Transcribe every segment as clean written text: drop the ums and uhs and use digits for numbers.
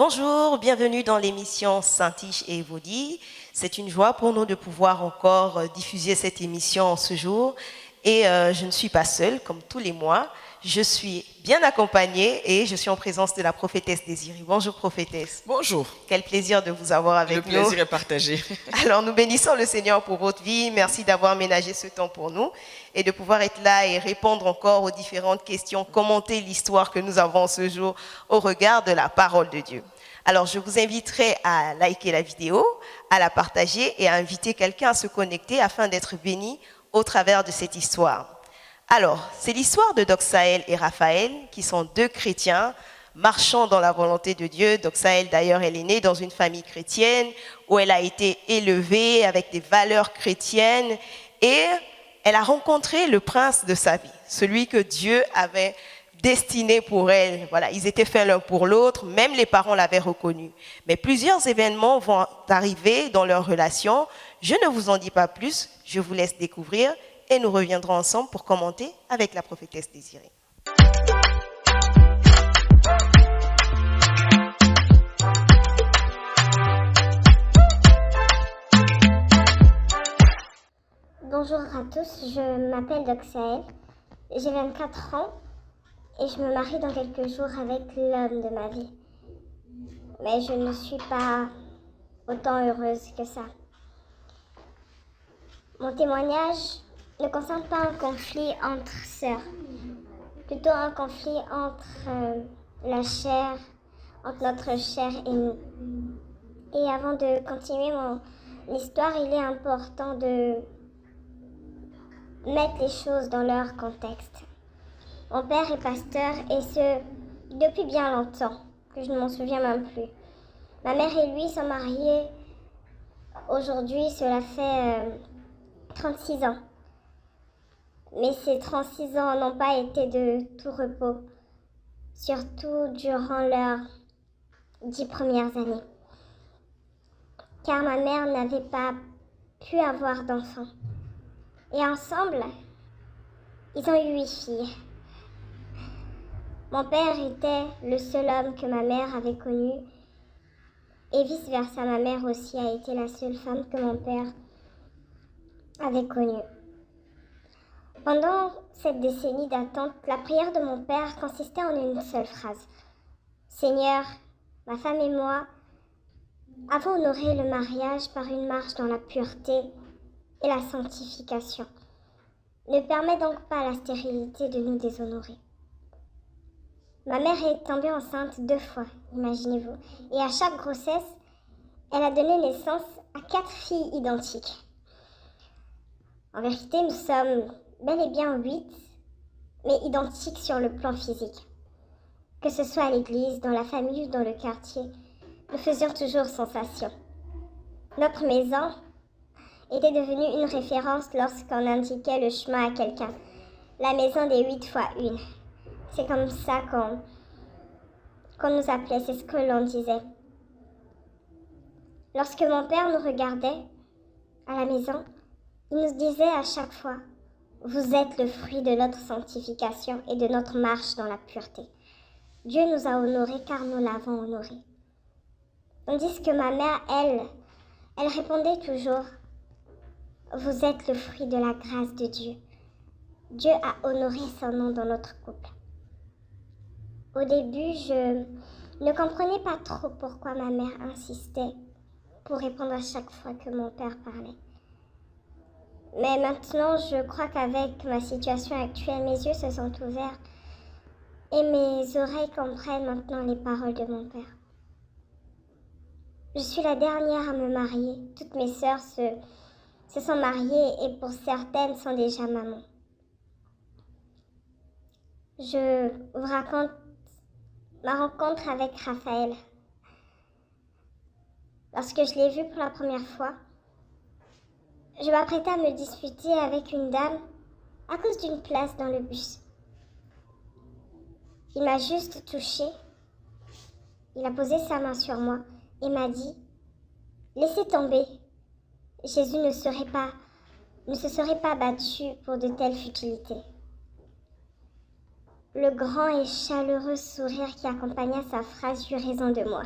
Bonjour, bienvenue dans l'émission Saint-Tiche et Evody. C'est une joie pour nous de pouvoir encore diffuser cette émission ce jour. Et je ne suis pas seule, comme tous les mois. Je suis bien accompagnée et je suis en présence de la prophétesse Désirée. Bonjour prophétesse. Bonjour. Quel plaisir de vous avoir avec nous. Le plaisir est partagé. Alors nous bénissons le Seigneur pour votre vie. Merci d'avoir ménagé ce temps pour nous et de pouvoir être là et répondre encore aux différentes questions, commenter l'histoire que nous avons ce jour au regard de la parole de Dieu. Alors je vous inviterai à liker la vidéo, à la partager et à inviter quelqu'un à se connecter afin d'être béni au travers de cette histoire. Alors, c'est l'histoire de Doxaël et Raphaël, qui sont deux chrétiens marchant dans la volonté de Dieu. Doxaël, d'ailleurs, elle est née dans une famille chrétienne où elle a été élevée avec des valeurs chrétiennes et elle a rencontré le prince de sa vie, celui que Dieu avait destiné pour elle. Voilà, ils étaient faits l'un pour l'autre, même les parents l'avaient reconnu. Mais plusieurs événements vont arriver dans leur relation. Je ne vous en dis pas plus, je vous laisse découvrir et nous reviendrons ensemble pour commenter avec la prophétesse Désirée. Bonjour à tous, je m'appelle Doxaël, j'ai 24 ans et je me marie dans quelques jours avec l'homme de ma vie. Mais je ne suis pas autant heureuse que ça. Mon témoignage ne concerne pas un conflit entre sœurs, plutôt un conflit entre la chair, entre notre chair et nous. Et avant de continuer mon histoire, il est important de mettre les choses dans leur contexte. Mon père est pasteur et ce, depuis bien longtemps, que je ne m'en souviens même plus. Ma mère et lui sont mariés, aujourd'hui cela fait 36 ans. Mais ces 36 ans n'ont pas été de tout repos, surtout durant leurs 10 premières années. Car ma mère n'avait pas pu avoir d'enfants. Et ensemble, ils ont eu 8 filles. Mon père était le seul homme que ma mère avait connu et vice-versa, ma mère aussi a été la seule femme que mon père avait connue. Pendant cette décennie d'attente, la prière de mon père consistait en une seule phrase. Seigneur, ma femme et moi avons honoré le mariage par une marche dans la pureté et la sanctification. Ne permet donc pas à la stérilité de nous déshonorer. Ma mère est tombée enceinte 2 fois, imaginez-vous. Et à chaque grossesse, elle a donné naissance à 4 filles identiques. En vérité, nous sommes bel et bien 8, mais identiques sur le plan physique. Que ce soit à l'église, dans la famille ou dans le quartier, nous faisions toujours sensation. Notre maison était devenue une référence lorsqu'on indiquait le chemin à quelqu'un. La maison des 8 fois 1. C'est comme ça qu'on nous appelait, c'est ce que l'on disait. Lorsque mon père nous regardait à la maison, il nous disait à chaque fois « Vous êtes le fruit de notre sanctification et de notre marche dans la pureté. Dieu nous a honorés car nous l'avons honoré. » Tandis que ma mère, elle répondait toujours « Vous êtes le fruit de la grâce de Dieu. Dieu a honoré son nom dans notre couple. » Au début, je ne comprenais pas trop pourquoi ma mère insistait pour répondre à chaque fois que mon père parlait. Mais maintenant, je crois qu'avec ma situation actuelle, mes yeux se sont ouverts et mes oreilles comprennent maintenant les paroles de mon père. Je suis la dernière à me marier. Toutes mes sœurs se sont mariées et pour certaines sont déjà mamans. Je vous raconte ma rencontre avec Raphaël. Lorsque je l'ai vu pour la première fois, je m'apprêtais à me disputer avec une dame à cause d'une place dans le bus. Il m'a juste touchée. Il a posé sa main sur moi et m'a dit « Laissez tomber. Jésus ne se serait pas battu pour de telles futilités. » Le grand et chaleureux sourire qui accompagna sa phrase eut raison de moi.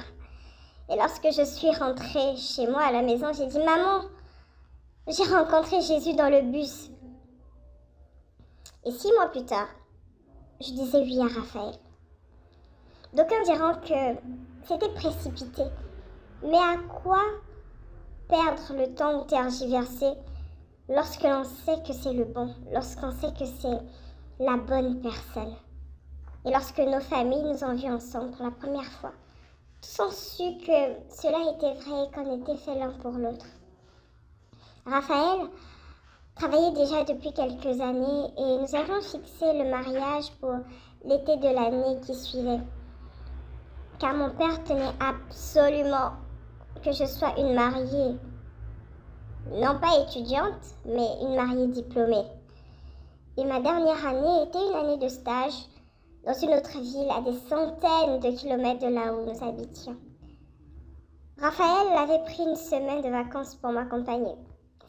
Et lorsque je suis rentrée chez moi à la maison, j'ai dit « Maman, j'ai rencontré Jésus dans le bus. » Et 6 mois plus tard, je disais oui à Raphaël. D'aucuns diront que c'était précipité. Mais à quoi perdre le temps ou tergiverser lorsque l'on sait que c'est le bon, lorsqu'on sait que c'est la bonne personne? Et lorsque nos familles nous ont vus ensemble pour la première fois, tous ont su que cela était vrai et qu'on était fait l'un pour l'autre. Raphaël travaillait déjà depuis quelques années et nous avions fixé le mariage pour l'été de l'année qui suivait. Car mon père tenait absolument que je sois une mariée, non pas étudiante, mais une mariée diplômée. Et ma dernière année était une année de stage dans une autre ville à des centaines de kilomètres de là où nous habitions. Raphaël avait pris une semaine de vacances pour m'accompagner.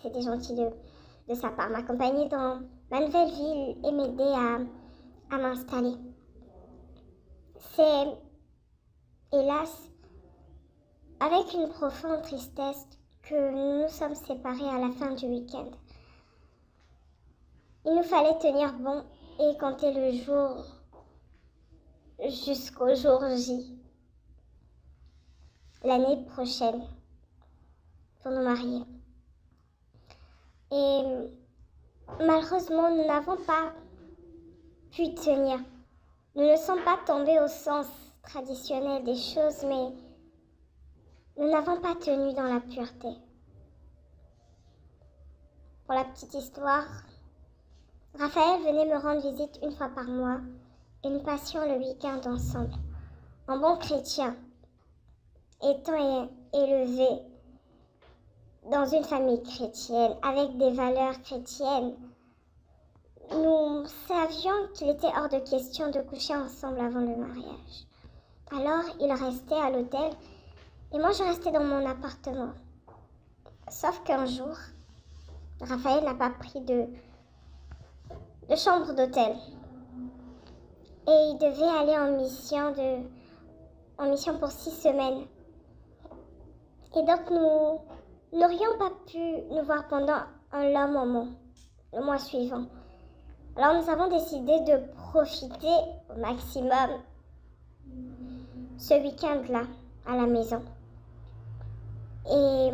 C'était gentil de sa part, m'accompagner dans ma nouvelle ville et m'aider à m'installer. C'est, hélas, avec une profonde tristesse que nous nous sommes séparés à la fin du week-end. Il nous fallait tenir bon et compter le jour jusqu'au jour J, l'année prochaine, pour nous marier. Et malheureusement, nous n'avons pas pu tenir. Nous ne sommes pas tombés au sens traditionnel des choses, mais nous n'avons pas tenu dans la pureté. Pour la petite histoire, Raphaël venait me rendre visite une fois par mois et nous passions le week-end ensemble. En bon chrétien, étant élevé dans une famille chrétienne, avec des valeurs chrétiennes, nous savions qu'il était hors de question de coucher ensemble avant le mariage. Alors, il restait à l'hôtel et moi, je restais dans mon appartement. Sauf qu'un jour, Raphaël n'a pas pris de chambre d'hôtel. Et il devait aller en mission pour 6 semaines. Et donc, nous n'aurions pas pu nous voir pendant un long moment, le mois suivant. Alors, nous avons décidé de profiter au maximum ce week-end-là à la maison. Et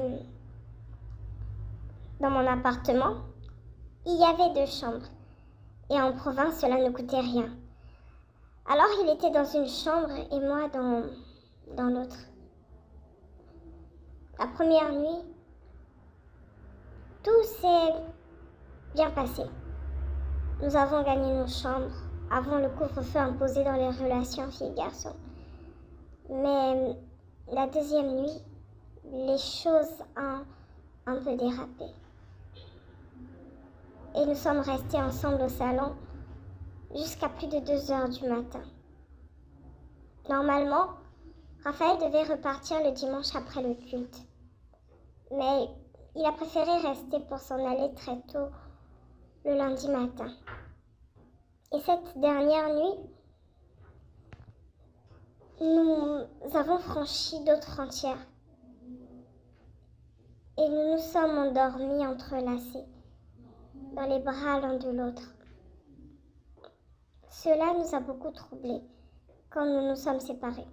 dans mon appartement, il y avait 2 chambres. Et en province, cela ne coûtait rien. Alors, il était dans une chambre et moi dans l'autre. La première nuit, tout s'est bien passé. Nous avons gagné nos chambres avant le couvre-feu imposé dans les relations filles-garçons. Mais la deuxième nuit, les choses ont un peu dérapé. Et nous sommes restés ensemble au salon jusqu'à plus de 2 heures du matin. Normalement, Raphaël devait repartir le dimanche après le culte. Mais il a préféré rester pour s'en aller très tôt le lundi matin. Et cette dernière nuit, nous avons franchi d'autres frontières. Et nous nous sommes endormis entrelacés dans les bras l'un de l'autre. Cela nous a beaucoup troublés quand nous nous sommes séparés.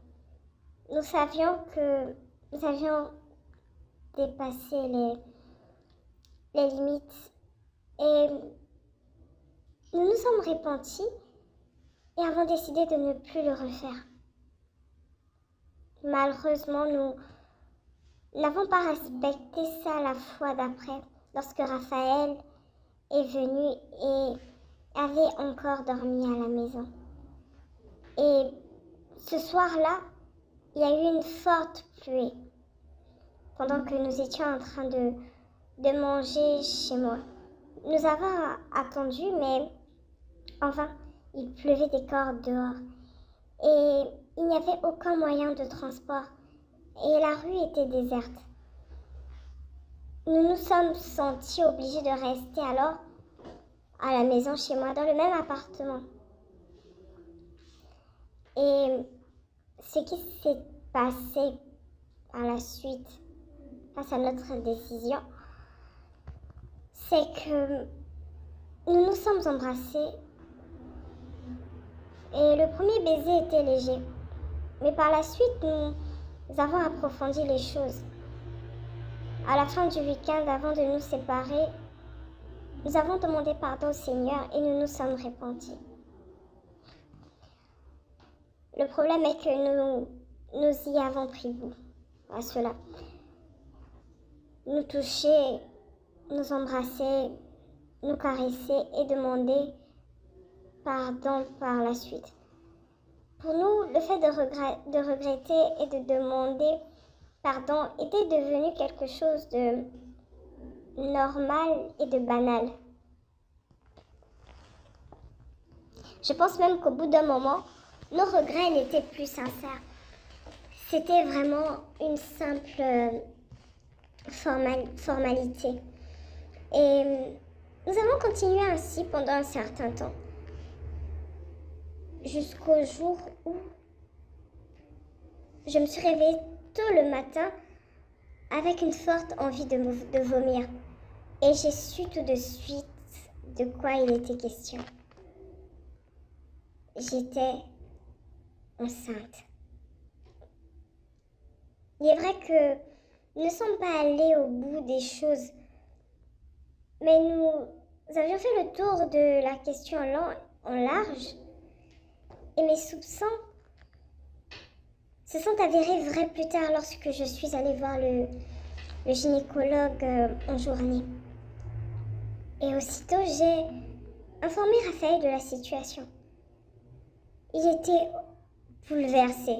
Nous savions que nous avions dépassé les limites et nous nous sommes repentis et avons décidé de ne plus le refaire. Malheureusement, nous n'avons pas respecté ça la fois d'après, lorsque Raphaël est venu et avait encore dormi à la maison. Et ce soir-là, il y a eu une forte pluie pendant que nous étions en train de manger chez moi. Nous avons attendu, mais en vain, il pleuvait des cordes dehors. Et il n'y avait aucun moyen de transport. Et la rue était déserte. Nous nous sommes sentis obligés de rester alors à la maison chez moi, dans le même appartement. Et ce qui s'est passé par la suite, face à notre décision, c'est que nous nous sommes embrassés et le premier baiser était léger. Mais par la suite, nous avons approfondi les choses. À la fin du week-end, avant de nous séparer, nous avons demandé pardon au Seigneur et nous nous sommes repentis. Le problème est que nous y avons pris goût à cela. Nous toucher, nous embrasser, nous caresser et demander pardon par la suite. Pour nous, le fait de regretter et de demander pardon était devenu quelque chose de normal et de banal. Je pense même qu'au bout d'un moment, nos regrets n'étaient plus sincères. C'était vraiment une simple formalité. Et nous avons continué ainsi pendant un certain temps. Jusqu'au jour où je me suis réveillée tôt le matin avec une forte envie de vomir. Et j'ai su tout de suite de quoi il était question. J'étais enceinte. Il est vrai que nous ne sommes pas allés au bout des choses, mais nous avions fait le tour de la question en large, et mes soupçons se sont avérés vrais plus tard lorsque je suis allée voir le gynécologue en journée. Et aussitôt, j'ai informé Raphaël de la situation. Il était bouleversé.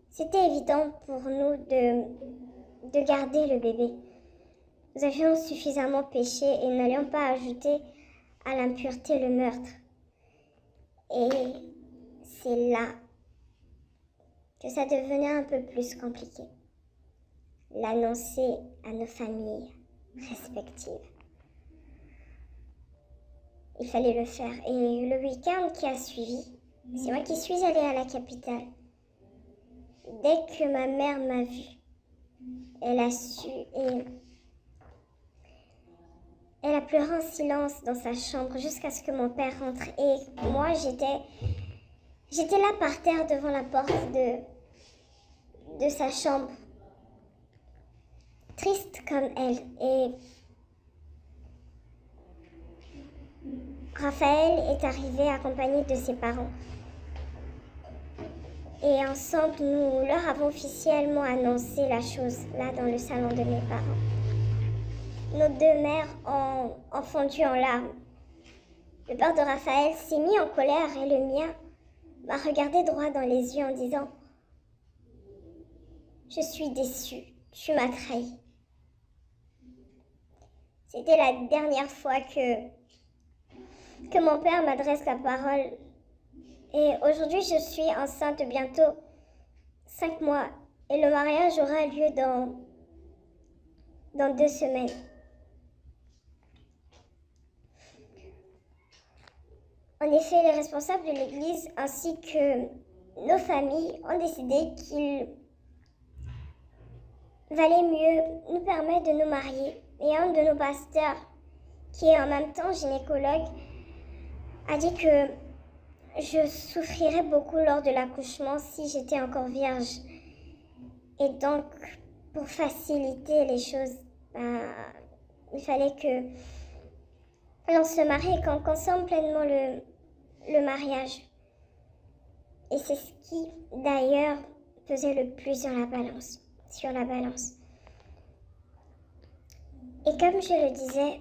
C'était évident pour nous de garder le bébé. Nous avions suffisamment péché et n'allions pas ajouter à l'impureté le meurtre. Et c'est là que ça devenait un peu plus compliqué. L'annoncer à nos familles respectives. Il fallait le faire. Et le week-end qui a suivi, c'est moi qui suis allée à la capitale. Dès que ma mère m'a vue, elle a su et elle a pleuré en silence dans sa chambre jusqu'à ce que mon père rentre. Et moi, j'étais là par terre devant la porte de sa chambre, triste comme elle. Et Raphaël est arrivé accompagné de ses parents. Et ensemble, nous leur avons officiellement annoncé la chose, là, dans le salon de mes parents. Nos deux mères ont fondu en larmes. Le père de Raphaël s'est mis en colère et le mien m'a regardé droit dans les yeux en disant « Je suis déçue, tu m'as trahi. » C'était la dernière fois que mon père m'adresse la parole. Et aujourd'hui, je suis enceinte de bientôt 5 mois et le mariage aura lieu dans 2 semaines. En effet, les responsables de l'Église ainsi que nos familles ont décidé qu'il valait mieux nous permettre de nous marier. Et un de nos pasteurs, qui est en même temps gynécologue, a dit que je souffrirais beaucoup lors de l'accouchement si j'étais encore vierge. Et donc, pour faciliter les choses, il fallait que l'on se marie et qu'on consomme pleinement le mariage. Et c'est ce qui, d'ailleurs, pesait le plus sur la balance. Et comme je le disais,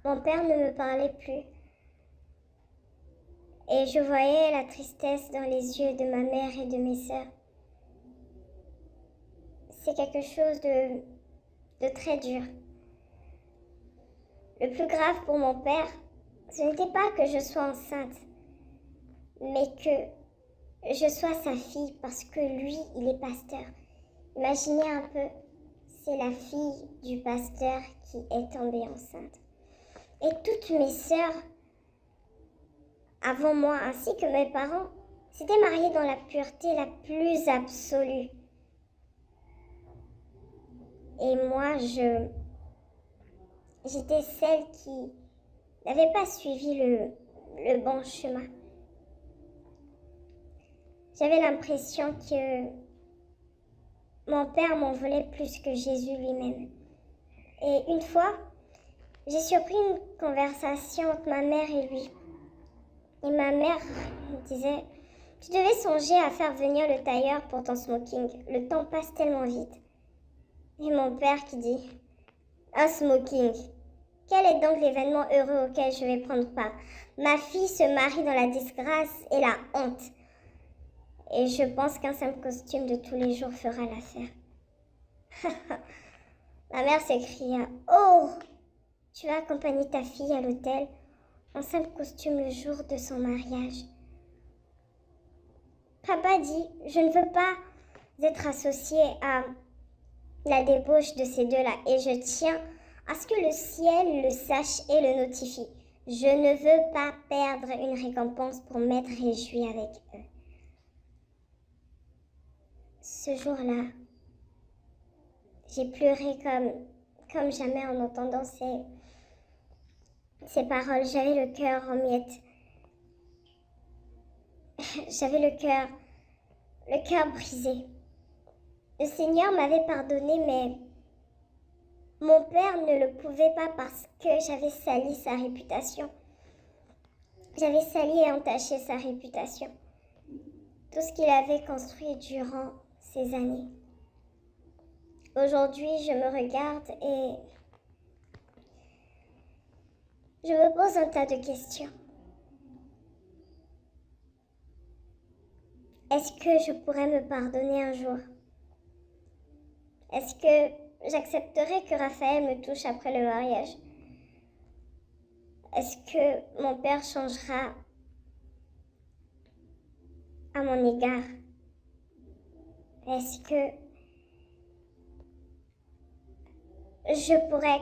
mon père ne me parlait plus. Et je voyais la tristesse dans les yeux de ma mère et de mes sœurs. C'est quelque chose de très dur. Le plus grave pour mon père, ce n'était pas que je sois enceinte, mais que je sois sa fille parce que lui, il est pasteur. Imaginez un peu, c'est la fille du pasteur qui est tombée enceinte. Et toutes mes sœurs, avant moi, ainsi que mes parents, s'était mariée dans la pureté la plus absolue. Et moi, j'étais celle qui n'avait pas suivi le bon chemin. J'avais l'impression que mon père m'en voulait plus que Jésus lui-même. Et une fois, j'ai surpris une conversation entre ma mère et lui. Et ma mère disait, tu devais songer à faire venir le tailleur pour ton smoking. Le temps passe tellement vite. Et mon père qui dit, un smoking. Quel est donc l'événement heureux auquel je vais prendre part? Ma fille se marie dans la disgrâce et la honte. Et je pense qu'un simple costume de tous les jours fera l'affaire. Ma mère s'écria, oh, tu vas accompagner ta fille à l'hôtel en simple costume le jour de son mariage. Papa dit, je ne veux pas être associé à la débauche de ces deux-là et je tiens à ce que le ciel le sache et le notifie. Je ne veux pas perdre une récompense pour m'être réjoui avec eux. Ce jour-là, j'ai pleuré comme jamais en entendant ces paroles. J'avais le cœur en miettes. J'avais le cœur brisé. Le Seigneur m'avait pardonné, mais mon père ne le pouvait pas parce que j'avais sali sa réputation. J'avais sali et entaché sa réputation. Tout ce qu'il avait construit durant ces années. Aujourd'hui, je me regarde et je me pose un tas de questions. Est-ce que je pourrais me pardonner un jour? Est-ce que j'accepterai que Raphaël me touche après le mariage? Est-ce que mon père changera à mon égard? Est-ce que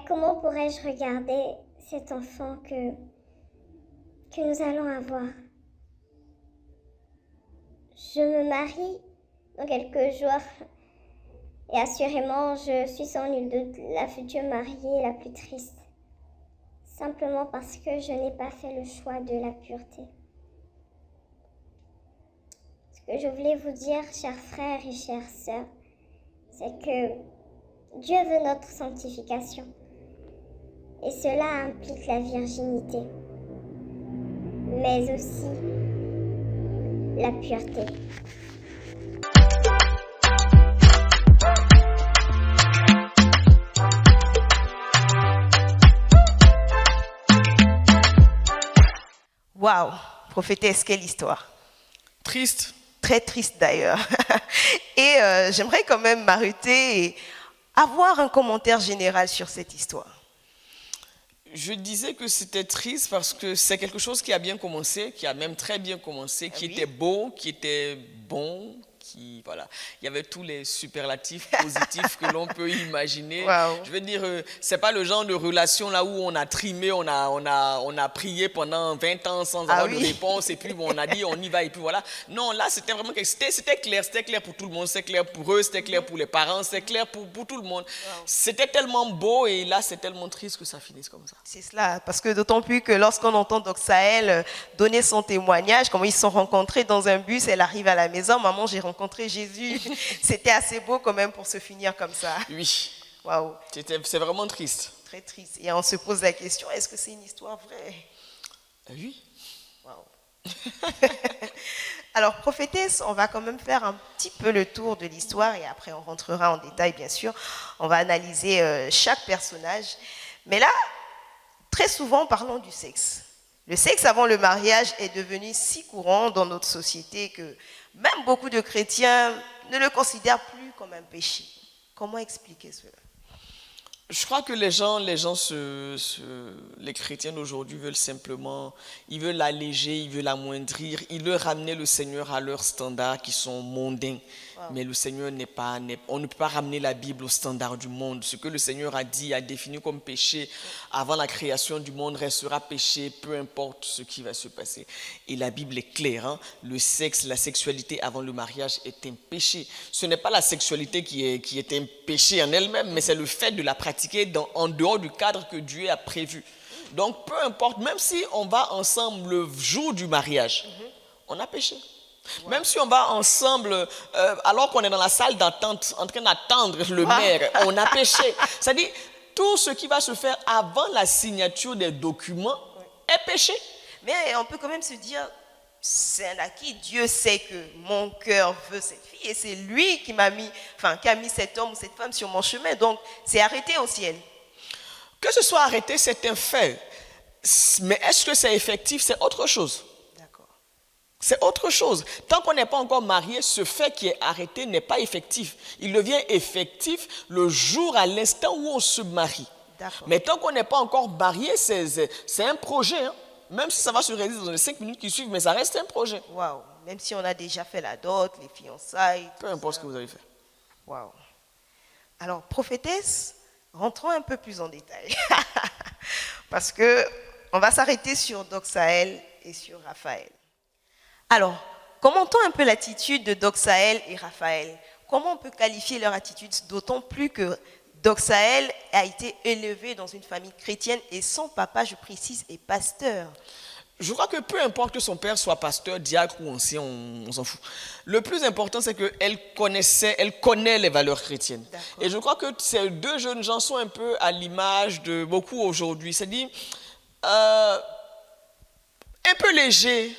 comment pourrais-je regarder cet enfant que nous allons avoir? Je me marie dans quelques jours et assurément je suis sans nul doute la future mariée la plus triste. Simplement parce que je n'ai pas fait le choix de la pureté. Ce que je voulais vous dire, chers frères et chères sœurs, c'est que Dieu veut notre sanctification. Et cela implique la virginité, mais aussi la pureté. Waouh, prophétesse, quelle histoire. Triste. Très triste d'ailleurs. Et j'aimerais quand même m'arrêter et avoir un commentaire général sur cette histoire. Je disais que c'était triste parce que c'est quelque chose qui a bien commencé, qui a même très bien commencé, qui était beau, qui était bon, voilà. Il y avait tous les superlatifs positifs que l'on peut imaginer. Wow. Je veux dire, c'est pas le genre de relation là où on a trimé, on a prié pendant 20 ans sans avoir de réponse et puis bon, on a dit on y va et puis voilà. Non, là c'était vraiment c'était clair pour tout le monde, c'était clair pour eux, c'était clair pour les parents, c'était clair pour tout le monde. Wow. C'était tellement beau et là c'est tellement triste que ça finisse comme ça. C'est cela, parce que d'autant plus que lorsqu'on entend Doxaël donner son témoignage, comment ils se sont rencontrés dans un bus, elle arrive à la maison, maman j'ai rencontré Jésus. C'était assez beau quand même pour se finir comme ça. Oui. Waouh. C'est vraiment triste. Très triste. Et on se pose la question, est-ce que c'est une histoire vraie? Oui. Waouh. Alors, prophétesse, on va quand même faire un petit peu le tour de l'histoire et après on rentrera en détail, bien sûr. On va analyser chaque personnage. Mais là, très souvent, parlons du sexe. Le sexe avant le mariage est devenu si courant dans notre société que même beaucoup de chrétiens ne le considèrent plus comme un péché. Comment expliquer cela? Je crois que les chrétiens d'aujourd'hui veulent simplement, ils veulent l'alléger, ils veulent l'amoindrir, ils veulent ramener le Seigneur à leurs standards qui sont mondains. Wow. Mais le Seigneur on ne peut pas ramener la Bible au standard du monde. Ce que le Seigneur a dit, a défini comme péché avant la création du monde restera péché, peu importe ce qui va se passer. Et la Bible est claire, hein? Le sexe, la sexualité avant le mariage est un péché. Ce n'est pas la sexualité qui est un péché en elle-même, mais c'est le fait de la pratiquer en dehors du cadre que Dieu a prévu. Donc peu importe, même si on va ensemble le jour du mariage, on a péché. Même si on va ensemble, alors qu'on est dans la salle d'attente, en train d'attendre le maire, on a péché. C'est-à-dire, tout ce qui va se faire avant la signature des documents est péché. Mais on peut quand même se dire, c'est un acquis. Dieu sait que mon cœur veut cette fille et c'est lui qui a mis cet homme ou cette femme sur mon chemin. Donc, c'est arrêté au ciel. Que ce soit arrêté, c'est un fait. Mais est-ce que c'est effectif? C'est autre chose. C'est autre chose. Tant qu'on n'est pas encore marié, ce fait qui est arrêté n'est pas effectif. Il devient effectif le jour, à l'instant où on se marie. Mais tant qu'on n'est pas encore marié, c'est un projet. Hein. Même si ça va se réaliser dans les 5 minutes qui suivent, mais ça reste un projet. Waouh. Même si on a déjà fait la dot, les fiançailles. Peu importe ce que vous avez fait. Waouh. Alors, prophétesse, rentrons un peu plus en détail. Parce que on va s'arrêter sur Doxaël et sur Raphaël. Alors, commentons un peu l'attitude de Doxaël et Raphaël. Comment on peut qualifier leur attitude, d'autant plus que Doxaël a été élevé dans une famille chrétienne et son papa, je précise, est pasteur. Je crois que peu importe que son père soit pasteur, diacre ou ancien, on s'en fout. Le plus important, c'est qu'elle connaît les valeurs chrétiennes. Et je crois que ces deux jeunes gens sont un peu à l'image de beaucoup aujourd'hui. C'est-à-dire, un peu léger.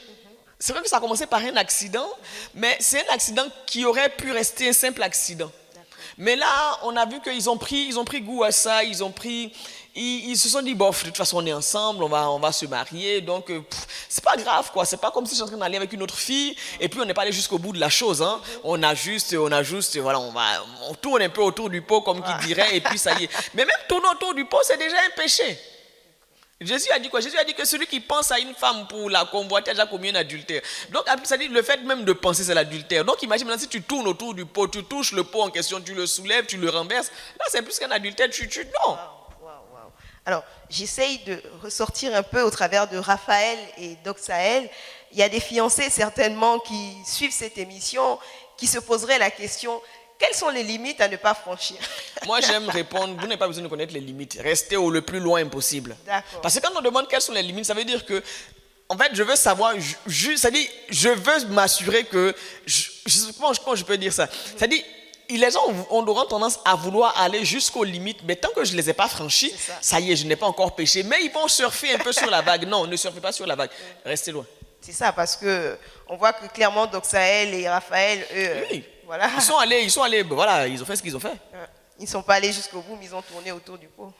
C'est vrai que ça a commencé par un accident, mais c'est un accident qui aurait pu rester un simple accident. Mais là, on a vu qu'ils ont pris goût à ça, ils se sont dit, bof, de toute façon, on est ensemble, on va se marier, donc c'est pas grave, quoi. C'est pas comme si je suis en train d'aller avec une autre fille, et puis on n'est pas allé jusqu'au bout de la chose, hein. On a juste, voilà, on tourne un peu autour du pot, comme qui dirait, et puis ça y est. Mais même tourner autour du pot, c'est déjà un péché. Jésus a dit quoi? Jésus a dit que celui qui pense à une femme pour la convoiter a déjà commis un adultère. Donc, ça dit le fait même de penser, c'est l'adultère. Donc, imagine maintenant si tu tournes autour du pot, tu touches le pot en question, tu le soulèves, tu le renverses. Là, c'est plus qu'un adultère, non. Wow. Alors, j'essaye de ressortir un peu au travers de Raphaël et Doxaël. Il y a des fiancés certainement qui suivent cette émission, qui se poseraient la question: quelles sont les limites à ne pas franchir? Moi, j'aime répondre, vous n'avez pas besoin de connaître les limites. Restez au le plus loin possible. Parce que quand on demande quelles sont les limites, ça veut dire que, en fait, je veux savoir, c'est-à-dire, je veux m'assurer que, comment je peux dire ça? C'est-à-dire, les gens auront tendance à vouloir aller jusqu'aux limites, mais tant que je ne les ai pas franchies, ça y est, je n'ai pas encore péché. Mais ils vont surfer un peu sur la vague. Non, ne surfez pas sur la vague. Restez loin. C'est ça, parce qu'on voit que clairement, Doxaël et Raphaël, eux... Oui. Voilà. Ils sont allés, voilà, ils ont fait ce qu'ils ont fait. Ils ne sont pas allés jusqu'au bout, mais ils ont tourné autour du pot.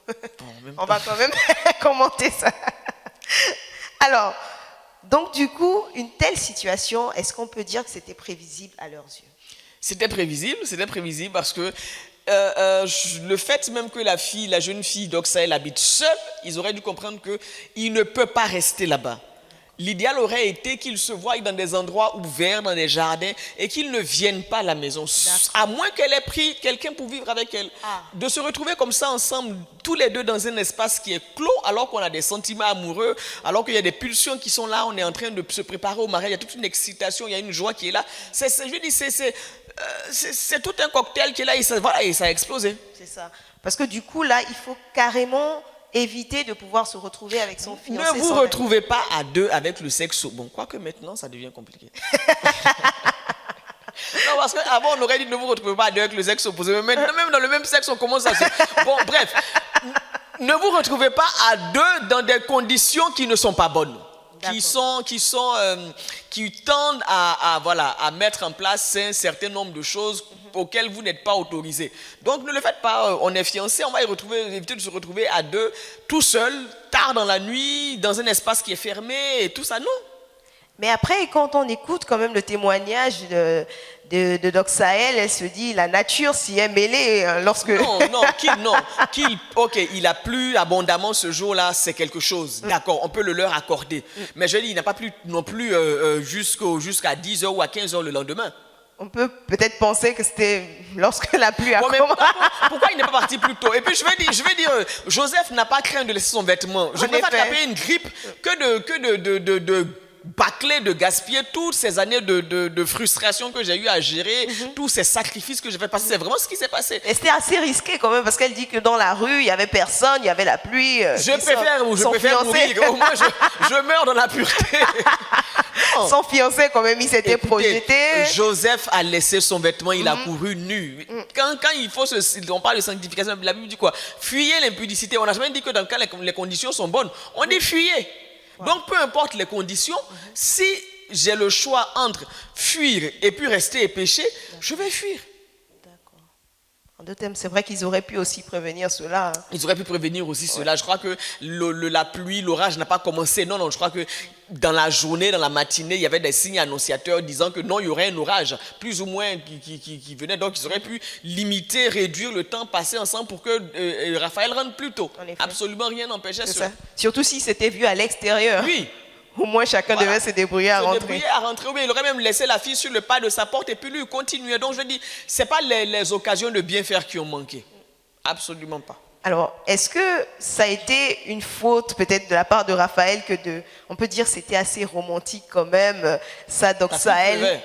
On va quand même commenter ça. Alors, donc du coup, une telle situation, est-ce qu'on peut dire que c'était prévisible à leurs yeux? C'était prévisible parce que le fait même que la jeune fille Doxaël habite seule, ils auraient dû comprendre qu'il ne peut pas rester là-bas. L'idéal aurait été qu'ils se voient dans des endroits ouverts, dans des jardins, et qu'ils ne viennent pas à la maison. À moins qu'elle ait pris quelqu'un pour vivre avec elle. De se retrouver comme ça ensemble, tous les deux dans un espace qui est clos, alors qu'on a des sentiments amoureux, alors qu'il y a des pulsions qui sont là, on est en train de se préparer au mariage, il y a toute une excitation, il y a une joie qui est là. Je dis, c'est tout un cocktail qui est là, et ça a explosé. C'est ça. Parce que du coup, là, il faut carrément éviter de pouvoir se retrouver avec son fiancé. Ne vous retrouvez pas à deux avec le sexe. Bon, quoique maintenant, ça devient compliqué. Non, parce qu'avant, on aurait dit ne vous retrouvez pas à deux avec le sexe opposé. Mais maintenant, même dans le même sexe, on commence à se... Bon, bref. Ne vous retrouvez pas à deux dans des conditions qui ne sont pas bonnes. Qui tendent à mettre en place un certain nombre de choses auxquelles vous n'êtes pas autorisé. Donc ne le faites pas, on est fiancés, on va éviter de se retrouver à deux, tout seul, tard dans la nuit, dans un espace qui est fermé et tout ça, non. Mais après, quand on écoute quand même le témoignage de Doxaël, elle se dit, la nature s'y est mêlée lorsque... Ok, il a plu abondamment ce jour-là, c'est quelque chose. D'accord, on peut le leur accorder. Mais je dis, il n'a pas plu non plus jusqu'à 10h ou à 15h le lendemain. On peut peut-être penser que c'était lorsque la pluie a Bon, mais commencé. pourquoi il n'est pas parti plus tôt? Et puis je vais dire, Joseph n'a pas craint de laisser son vêtement. Je En ne peux pas effet. taper une grippe que de bâcler, de gaspiller toutes ces années de frustration que j'ai eu à gérer, tous ces sacrifices que j'ai fait passer. C'est vraiment ce qui s'est passé. Et c'était assez risqué quand même parce qu'elle dit que dans la rue, il n'y avait personne, il y avait la pluie. Je préfère mourir. Au moins, je meurs dans la pureté. Non. Son fiancé, quand même, il s'était Écoutez, projeté. Joseph a laissé son vêtement, il a couru nu. Quand il faut on parle de sanctification, la Bible dit quoi? Fuyez l'impudicité. On n'a jamais dit que dans le cas les conditions sont bonnes. On dit fuyez. Donc peu importe les conditions, si j'ai le choix entre fuir et puis rester et pécher, je vais fuir. En deux thèmes, c'est vrai qu'ils auraient pu aussi prévenir cela. Hein. Ils auraient pu prévenir aussi cela. Je crois que la pluie, l'orage n'a pas commencé. Non, je crois que dans la journée, dans la matinée, il y avait des signes annonciateurs disant que non, il y aurait un orage, plus ou moins, qui venait. Donc, ils auraient pu limiter, réduire le temps passé ensemble pour que Raphaël rentre plus tôt. En effet. Absolument rien n'empêchait C'est cela. ça. Surtout si c'était vu à l'extérieur. Oui. Au moins, chacun devait se débrouiller à rentrer. Ou bien il aurait même laissé la fille sur le pas de sa porte et puis lui continuer. Donc, je dis, ce n'est pas les occasions de bien faire qui ont manqué. Absolument pas. Alors, est-ce que ça a été une faute peut-être de la part de Raphaël on peut dire c'était assez romantique quand même, ça, Doxaël.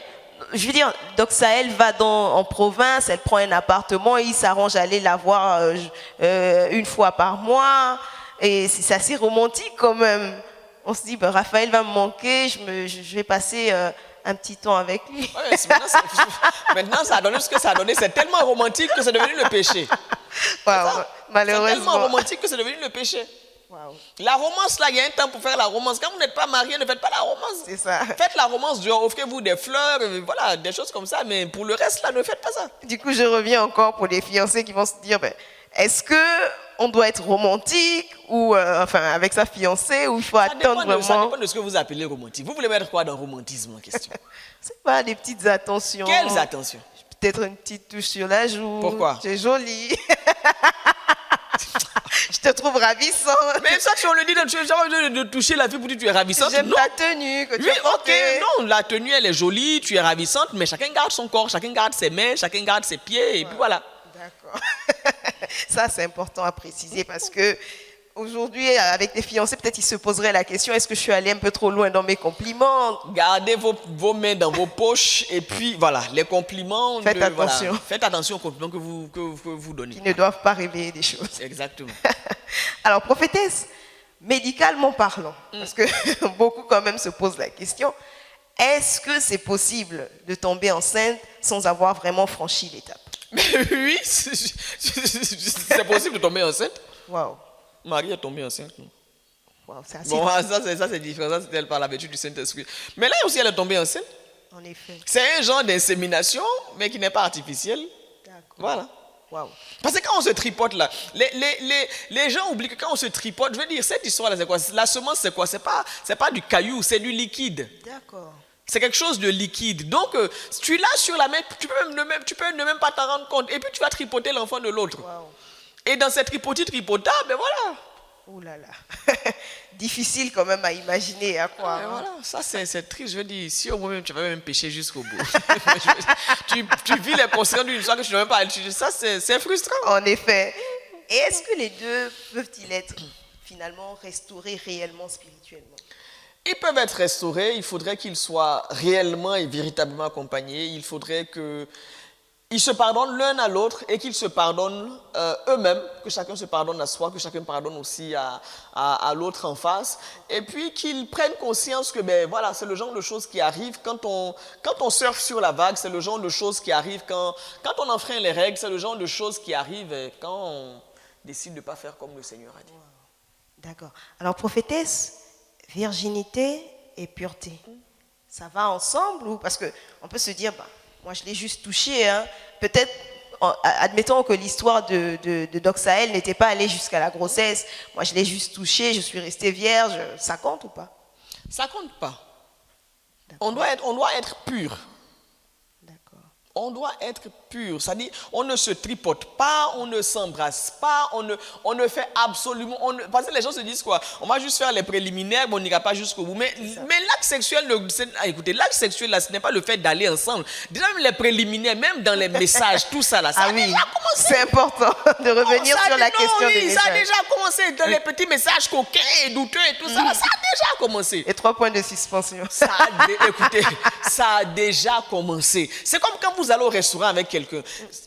Je veux dire, Doxaël va en province, elle prend un appartement et il s'arrange à aller la voir une fois par mois. Et c'est assez romantique quand même. On se dit, Raphaël va me manquer, je vais passer un petit temps avec lui. Ouais, maintenant, ça a donné ce que ça a donné. C'est tellement romantique que c'est devenu le péché. Wow, C'est malheureusement. tellement romantique que c'est devenu le péché. Wow. La romance, là, il y a un temps pour faire la romance. Quand vous n'êtes pas marié, ne faites pas la romance. C'est ça. Faites la romance, offrez-vous des fleurs, voilà, des choses comme ça. Mais pour le reste, là, ne faites pas ça. Du coup, je reviens encore pour les fiancés qui vont se dire, est-ce qu'on doit être romantique ou avec sa fiancée ou il faut attendre vraiment. Ça dépend de ce que vous appelez romantique. Vous voulez mettre quoi dans romantisme en question? C'est pas des petites attentions. Quelles attentions? Peut-être une petite touche sur la joue. Pourquoi? Tu es jolie. Je te trouve ravissant. Mais ça, si on le dit, tu es de toucher la fille pour dire que tu es ravissante. J'aime non. ta tenue que tu Oui, as portée. ok, non, la tenue, elle est jolie, tu es ravissante, mais chacun garde son corps, chacun garde ses mains, chacun garde ses pieds, et puis voilà. D'accord. Ça, c'est important à préciser parce que aujourd'hui, avec des fiancés, peut-être ils se poseraient la question, est-ce que je suis allée un peu trop loin dans mes compliments? Gardez vos mains dans vos poches, et puis voilà, les compliments. Faites attention. Voilà, faites attention aux compliments que vous donnez. Qui ne doivent pas révéler des choses. Exactement. Alors, prophétesse, médicalement parlant, parce que beaucoup quand même se posent la question, est-ce que c'est possible de tomber enceinte sans avoir vraiment franchi l'étape? Mais oui, c'est possible de tomber enceinte. Waouh. Marie est tombée enceinte. Non? Wow, c'est assez Bon, ça c'est différent, ça c'est elle par la vertu du Saint-Esprit. Mais là aussi, elle est tombée enceinte. En effet. C'est un genre d'insémination, mais qui n'est pas artificiel. D'accord. Voilà. Waouh. Parce que quand on se tripote là, les gens oublient que quand on se tripote, je veux dire, cette histoire là, c'est quoi? La semence, c'est quoi? C'est pas du caillou, c'est du liquide. D'accord. C'est quelque chose de liquide. Donc, si tu l'as sur la main, tu peux ne même pas t'en rendre compte. Et puis, tu vas tripoter l'enfant de l'autre. Waouh. Et dans cette tripotite, ben voilà. Ouh là là. Difficile quand même à imaginer, à croire. Et Hein. voilà, ça c'est triste. Je veux dire, si au moins tu vas même pécher jusqu'au bout. tu vis les conséquences d'une histoire que tu n'as même pas. Ça, c'est frustrant. En effet. Et est-ce que les deux peuvent-ils être finalement restaurés réellement spirituellement? Ils peuvent être restaurés, il faudrait qu'ils soient réellement et véritablement accompagnés. Il faudrait qu'ils se pardonnent l'un à l'autre et qu'ils se pardonnent eux-mêmes, que chacun se pardonne à soi, que chacun pardonne aussi à l'autre en face. Et puis qu'ils prennent conscience que voilà, c'est le genre de choses qui arrivent quand on surfe sur la vague, c'est le genre de choses qui arrivent quand on enfreint les règles, c'est le genre de choses qui arrivent quand on décide de ne pas faire comme le Seigneur a dit. D'accord. Alors, prophétesse, virginité et pureté, ça va ensemble ou parce qu'on peut se dire, moi je l'ai juste touché, hein. Peut-être, admettons que l'histoire de Doxaël n'était pas allée jusqu'à la grossesse, moi je l'ai juste touché, je suis restée vierge, ça compte ou pas? Ça compte pas. On doit être pur. D'accord. On doit être pur, c'est-à-dire on ne se tripote pas, on ne s'embrasse pas, on ne fait absolument... parce que les gens se disent quoi? On va juste faire les préliminaires, mais on n'ira pas jusqu'au bout. Mais l'acte sexuel, écoutez, l'acte sexuel, là, ce n'est pas le fait d'aller ensemble. Déjà, même les préliminaires, même dans les messages, tout ça, là, ça a déjà commencé. C'est important de revenir sur la question des messages. Ça a déjà commencé. Dans les petits messages coquins et douteux et tout ça, là, ça a déjà commencé. Et 3 points de suspension. Écoutez, ça a déjà commencé. C'est comme quand vous allez au restaurant avec quelqu'un.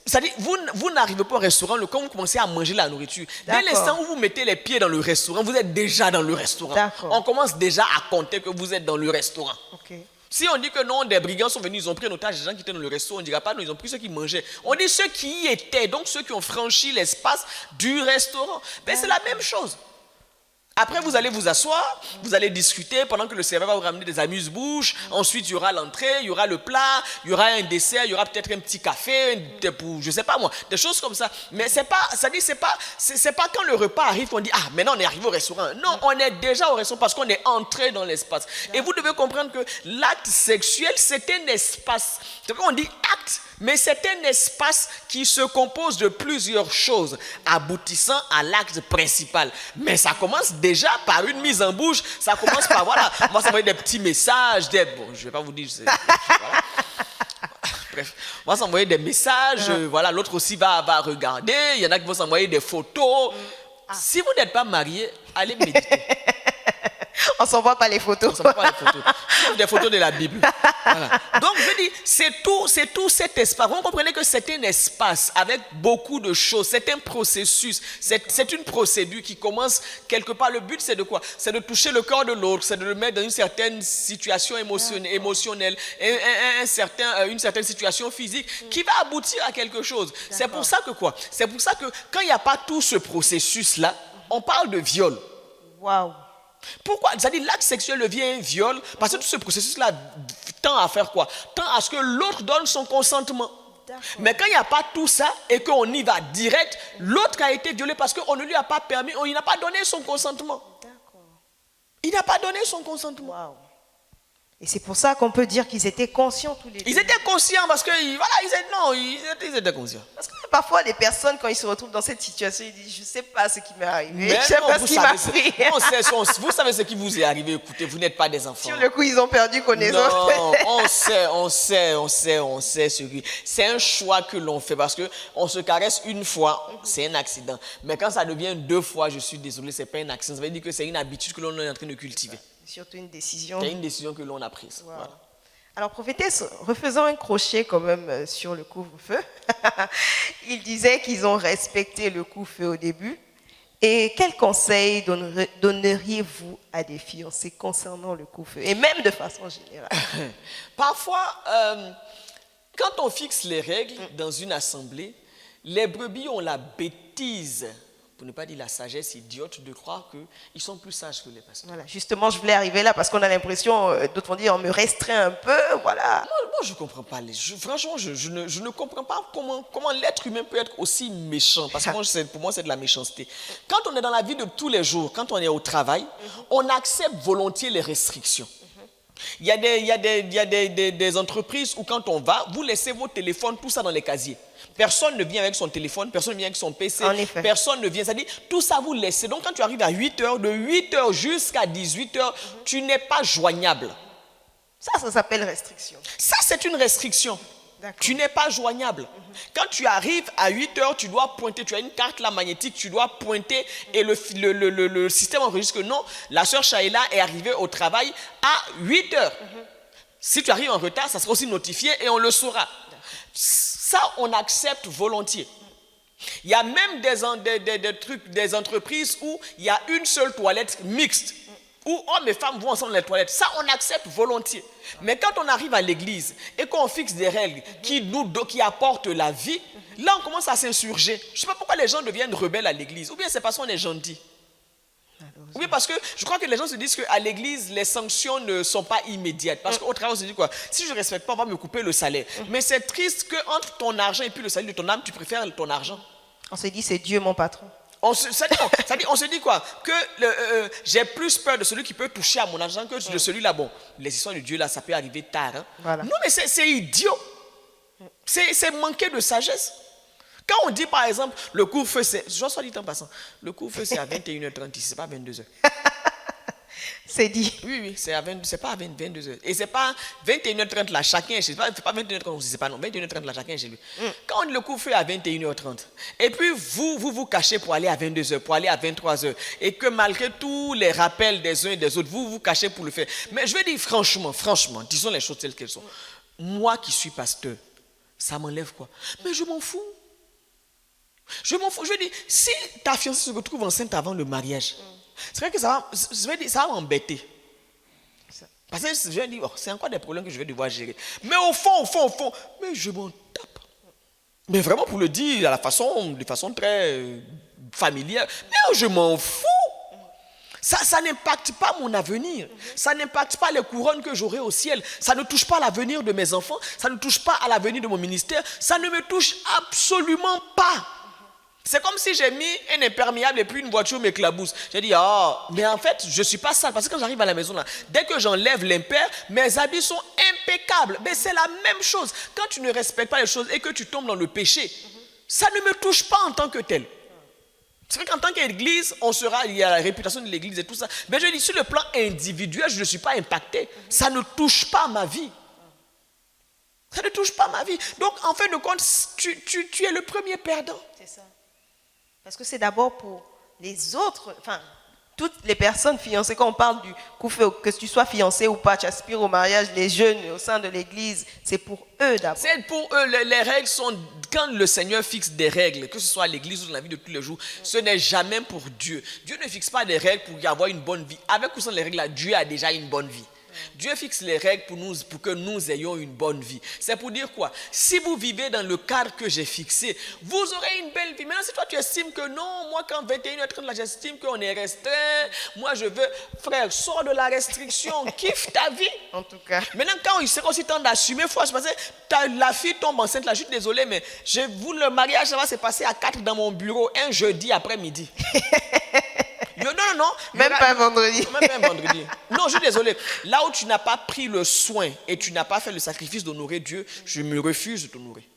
C'est-à-dire, vous n'arrivez pas au restaurant quand vous commencez à manger la nourriture. Dès l'instant où vous mettez les pieds dans le restaurant, vous êtes déjà dans le restaurant. On commence déjà à compter que vous êtes dans le restaurant. Okay. Si on dit que non, des brigands sont venus, ils ont pris en otage des gens qui étaient dans le restaurant, on ne dira pas non, ils ont pris ceux qui mangeaient. On dit ceux qui y étaient, donc ceux qui ont franchi l'espace du restaurant. Mais c'est la même chose. Après, vous allez vous asseoir, vous allez discuter pendant que le serveur va vous ramener des amuse-bouches. Ensuite, il y aura l'entrée, il y aura le plat, il y aura un dessert, il y aura peut-être un petit café, je ne sais pas moi, des choses comme ça. Mais c'est pas quand le repas arrive qu'on dit ah maintenant on est arrivé au restaurant. Non, on est déjà au restaurant parce qu'on est entré dans l'espace. Et vous devez comprendre que l'acte sexuel, c'est un espace. C'est pourquoi on dit acte. Mais c'est un espace qui se compose de plusieurs choses, aboutissant à l'acte principal. Mais ça commence déjà par une mise en bouche. Ça commence par, voilà, moi ça m'envoie des petits messages, bon, je ne vais pas vous dire, voilà. Bref, moi ça m'envoie des messages, voilà, l'autre aussi va regarder, il y en a qui vont s'envoyer des photos. Si vous n'êtes pas marié, allez méditer. On ne s'envoie pas les photos. On ne s'envoie pas les photos. Des photos de la Bible. Voilà. Donc, je dis, c'est tout cet espace. Vous comprenez que c'est un espace avec beaucoup de choses. C'est un processus. C'est une procédure qui commence quelque part. Le but, c'est de quoi? C'est de toucher le corps de l'autre. C'est de le mettre dans une certaine situation émotionnelle, une certaine situation physique qui va aboutir à quelque chose. C'est pour ça que quoi? C'est pour ça que quand il n'y a pas tout ce processus-là, on parle de viol. Waouh! Pourquoi? C'est-à-dire l'acte sexuel devient un viol parce que tout ce processus-là tend à faire quoi? Tend à ce que l'autre donne son consentement. Mais quand il n'y a pas tout ça et qu'on y va direct, l'autre a été violé parce qu'on ne lui a pas permis, il n'a pas donné son consentement. Il n'a pas donné son consentement. Wow. Et c'est pour ça qu'on peut dire qu'ils étaient conscients tous les deux. Ils étaient conscients parce que, voilà, ils étaient conscients. Parce que parfois, les personnes, quand ils se retrouvent dans cette situation, ils disent, je ne sais pas ce qui m'est arrivé. Mais je ne sais pas ce qui m'a pris. Vous savez ce qui vous est arrivé, écoutez, vous n'êtes pas des enfants. Sur le coup, ils ont perdu connaissance. Non, on sait ce qui... C'est un choix que l'on fait parce qu'on se caresse une fois, c'est un accident. Mais quand ça devient 2 fois, je suis désolé, ce n'est pas un accident. Ça veut dire que c'est une habitude que l'on est en train de cultiver. Surtout une décision. C'est une décision que l'on a prise. Wow. Voilà. Alors, prophétesse, refaisant un crochet quand même sur le couvre-feu, il disait qu'ils ont respecté le couvre-feu au début. Et quels conseils donneriez-vous à des fiancés concernant le couvre-feu et même de façon générale? Parfois, quand on fixe les règles dans une assemblée, les brebis ont la bêtise, pour ne pas dire la sagesse idiote, de croire qu'ils sont plus sages que les pasteurs. Voilà, justement, je voulais arriver là parce qu'on a l'impression, d'autres vont dire, on me restreint un peu, voilà. Moi je ne comprends pas. Franchement, je ne comprends pas comment l'être humain peut être aussi méchant. Parce que pour moi, c'est de la méchanceté. Quand on est dans la vie de tous les jours, quand on est au travail, on accepte volontiers les restrictions. Il y a des entreprises où quand on va, vous laissez vos téléphones, tout ça dans les casiers. Personne ne vient avec son téléphone, personne ne vient avec son PC, personne ne vient. C'est-à-dire, tout ça vous laissez. Donc, quand tu arrives à 8 heures, de 8 heures jusqu'à 18 heures, tu n'es pas joignable. Ça s'appelle restriction. Ça, c'est une restriction. Tu n'es pas joignable. Quand tu arrives à 8 heures, tu dois pointer. Tu as une carte là, magnétique, tu dois pointer et le système enregistre que non, la sœur Shaila est arrivée au travail à 8 heures. Si tu arrives en retard, ça sera aussi notifié et on le saura. Ça, on accepte volontiers. Il y a même des entreprises où il y a une seule toilette mixte, où hommes et femmes vont ensemble dans les toilettes. Ça, on accepte volontiers. Mais quand on arrive à l'église et qu'on fixe des règles qui apportent la vie, là, on commence à s'insurger. Je ne sais pas pourquoi les gens deviennent rebelles à l'église. Ou bien c'est parce qu'on est gentil. Ou bien parce que je crois que les gens se disent qu'à l'église, les sanctions ne sont pas immédiates. Parce qu'au travail, on se dit quoi? Si je ne respecte pas, on va me couper le salaire. Mais c'est triste qu'entre ton argent et puis le salaire de ton âme, tu préfères ton argent. On se dit, c'est Dieu mon patron. On se dit quoi? Que j'ai plus peur de celui qui peut toucher à mon argent que de celui-là. Bon, les histoires de Dieu, là, ça peut arriver tard. Hein? Voilà. Non, mais c'est idiot. C'est manquer de sagesse. Quand on dit par exemple, le couvre-feu, c'est, je soit dit en passant, le couvre-feu c'est à 21h30 ici, c'est pas 22h. C'est dit. Oui, c'est pas à 22h. Et c'est pas 21h30 là, chacun est chez lui. C'est pas 21h30 aussi, c'est pas non, 21h30 là, chacun est chez lui. Quand on dit le couvre-feu à 21h30, et puis vous cachez pour aller à 22h, pour aller à 23h, et que malgré tous les rappels des uns et des autres, vous cachez pour le faire. Mais je vais dire franchement, disons les choses telles qu'elles sont. Moi qui suis pasteur, ça m'enlève quoi? Mais je m'en fous. Je m'en fous. Je dis, si ta fiancée se retrouve enceinte avant le mariage, c'est vrai que ça va m'embêter. Parce que je vais dire, c'est encore des problèmes que je vais devoir gérer. Mais au fond, mais je m'en tape. Mais vraiment pour le dire de façon très familière, mais je m'en fous. Ça n'impacte pas mon avenir. Ça n'impacte pas les couronnes que j'aurai au ciel. Ça ne touche pas l'avenir de mes enfants. Ça ne touche pas à l'avenir de mon ministère. Ça ne me touche absolument pas. C'est comme si j'ai mis un imperméable et puis une voiture m'éclabousse. J'ai dit, mais en fait, je ne suis pas sale. Parce que quand j'arrive à la maison, là, dès que j'enlève l'impair, mes habits sont impeccables. Mais c'est la même chose. Quand tu ne respectes pas les choses et que tu tombes dans le péché, ça ne me touche pas en tant que tel. C'est vrai qu'en tant qu'église, il y a la réputation de l'église et tout ça. Mais je dis, sur le plan individuel, je ne suis pas impacté. Ça ne touche pas ma vie. Ça ne touche pas ma vie. Donc, en fin de compte, tu es le premier perdant. C'est ça. Parce que c'est d'abord pour les autres, enfin, toutes les personnes fiancées, quand on parle du couvre-feu, que tu sois fiancé ou pas, tu aspires au mariage, les jeunes au sein de l'église, c'est pour eux d'abord. C'est pour eux, les règles sont, quand le Seigneur fixe des règles, que ce soit à l'église ou dans la vie de tous les jours, ce n'est jamais pour Dieu. Dieu ne fixe pas des règles pour avoir une bonne vie. Avec ou sans les règles là, Dieu a déjà une bonne vie. Dieu fixe les règles pour que nous ayons une bonne vie. C'est pour dire quoi? Si vous vivez dans le cadre que j'ai fixé, vous aurez une belle vie. Maintenant, si toi tu estimes que non, moi quand 21h30 là, j'estime qu'on est restreint, moi je veux, frère, sors de la restriction, kiffe ta vie. En tout cas. Maintenant, quand il sera aussi temps d'assumer, il faut se passer. La fille tombe enceinte, là, je suis désolé, mais le mariage, ça va se passer à 4 dans mon bureau, un jeudi après-midi. Non. Même pas vendredi. Même pas vendredi. Non, je suis désolé. Là où tu n'as pas pris le soin et tu n'as pas fait le sacrifice d'honorer Dieu, je me refuse de t'honorer.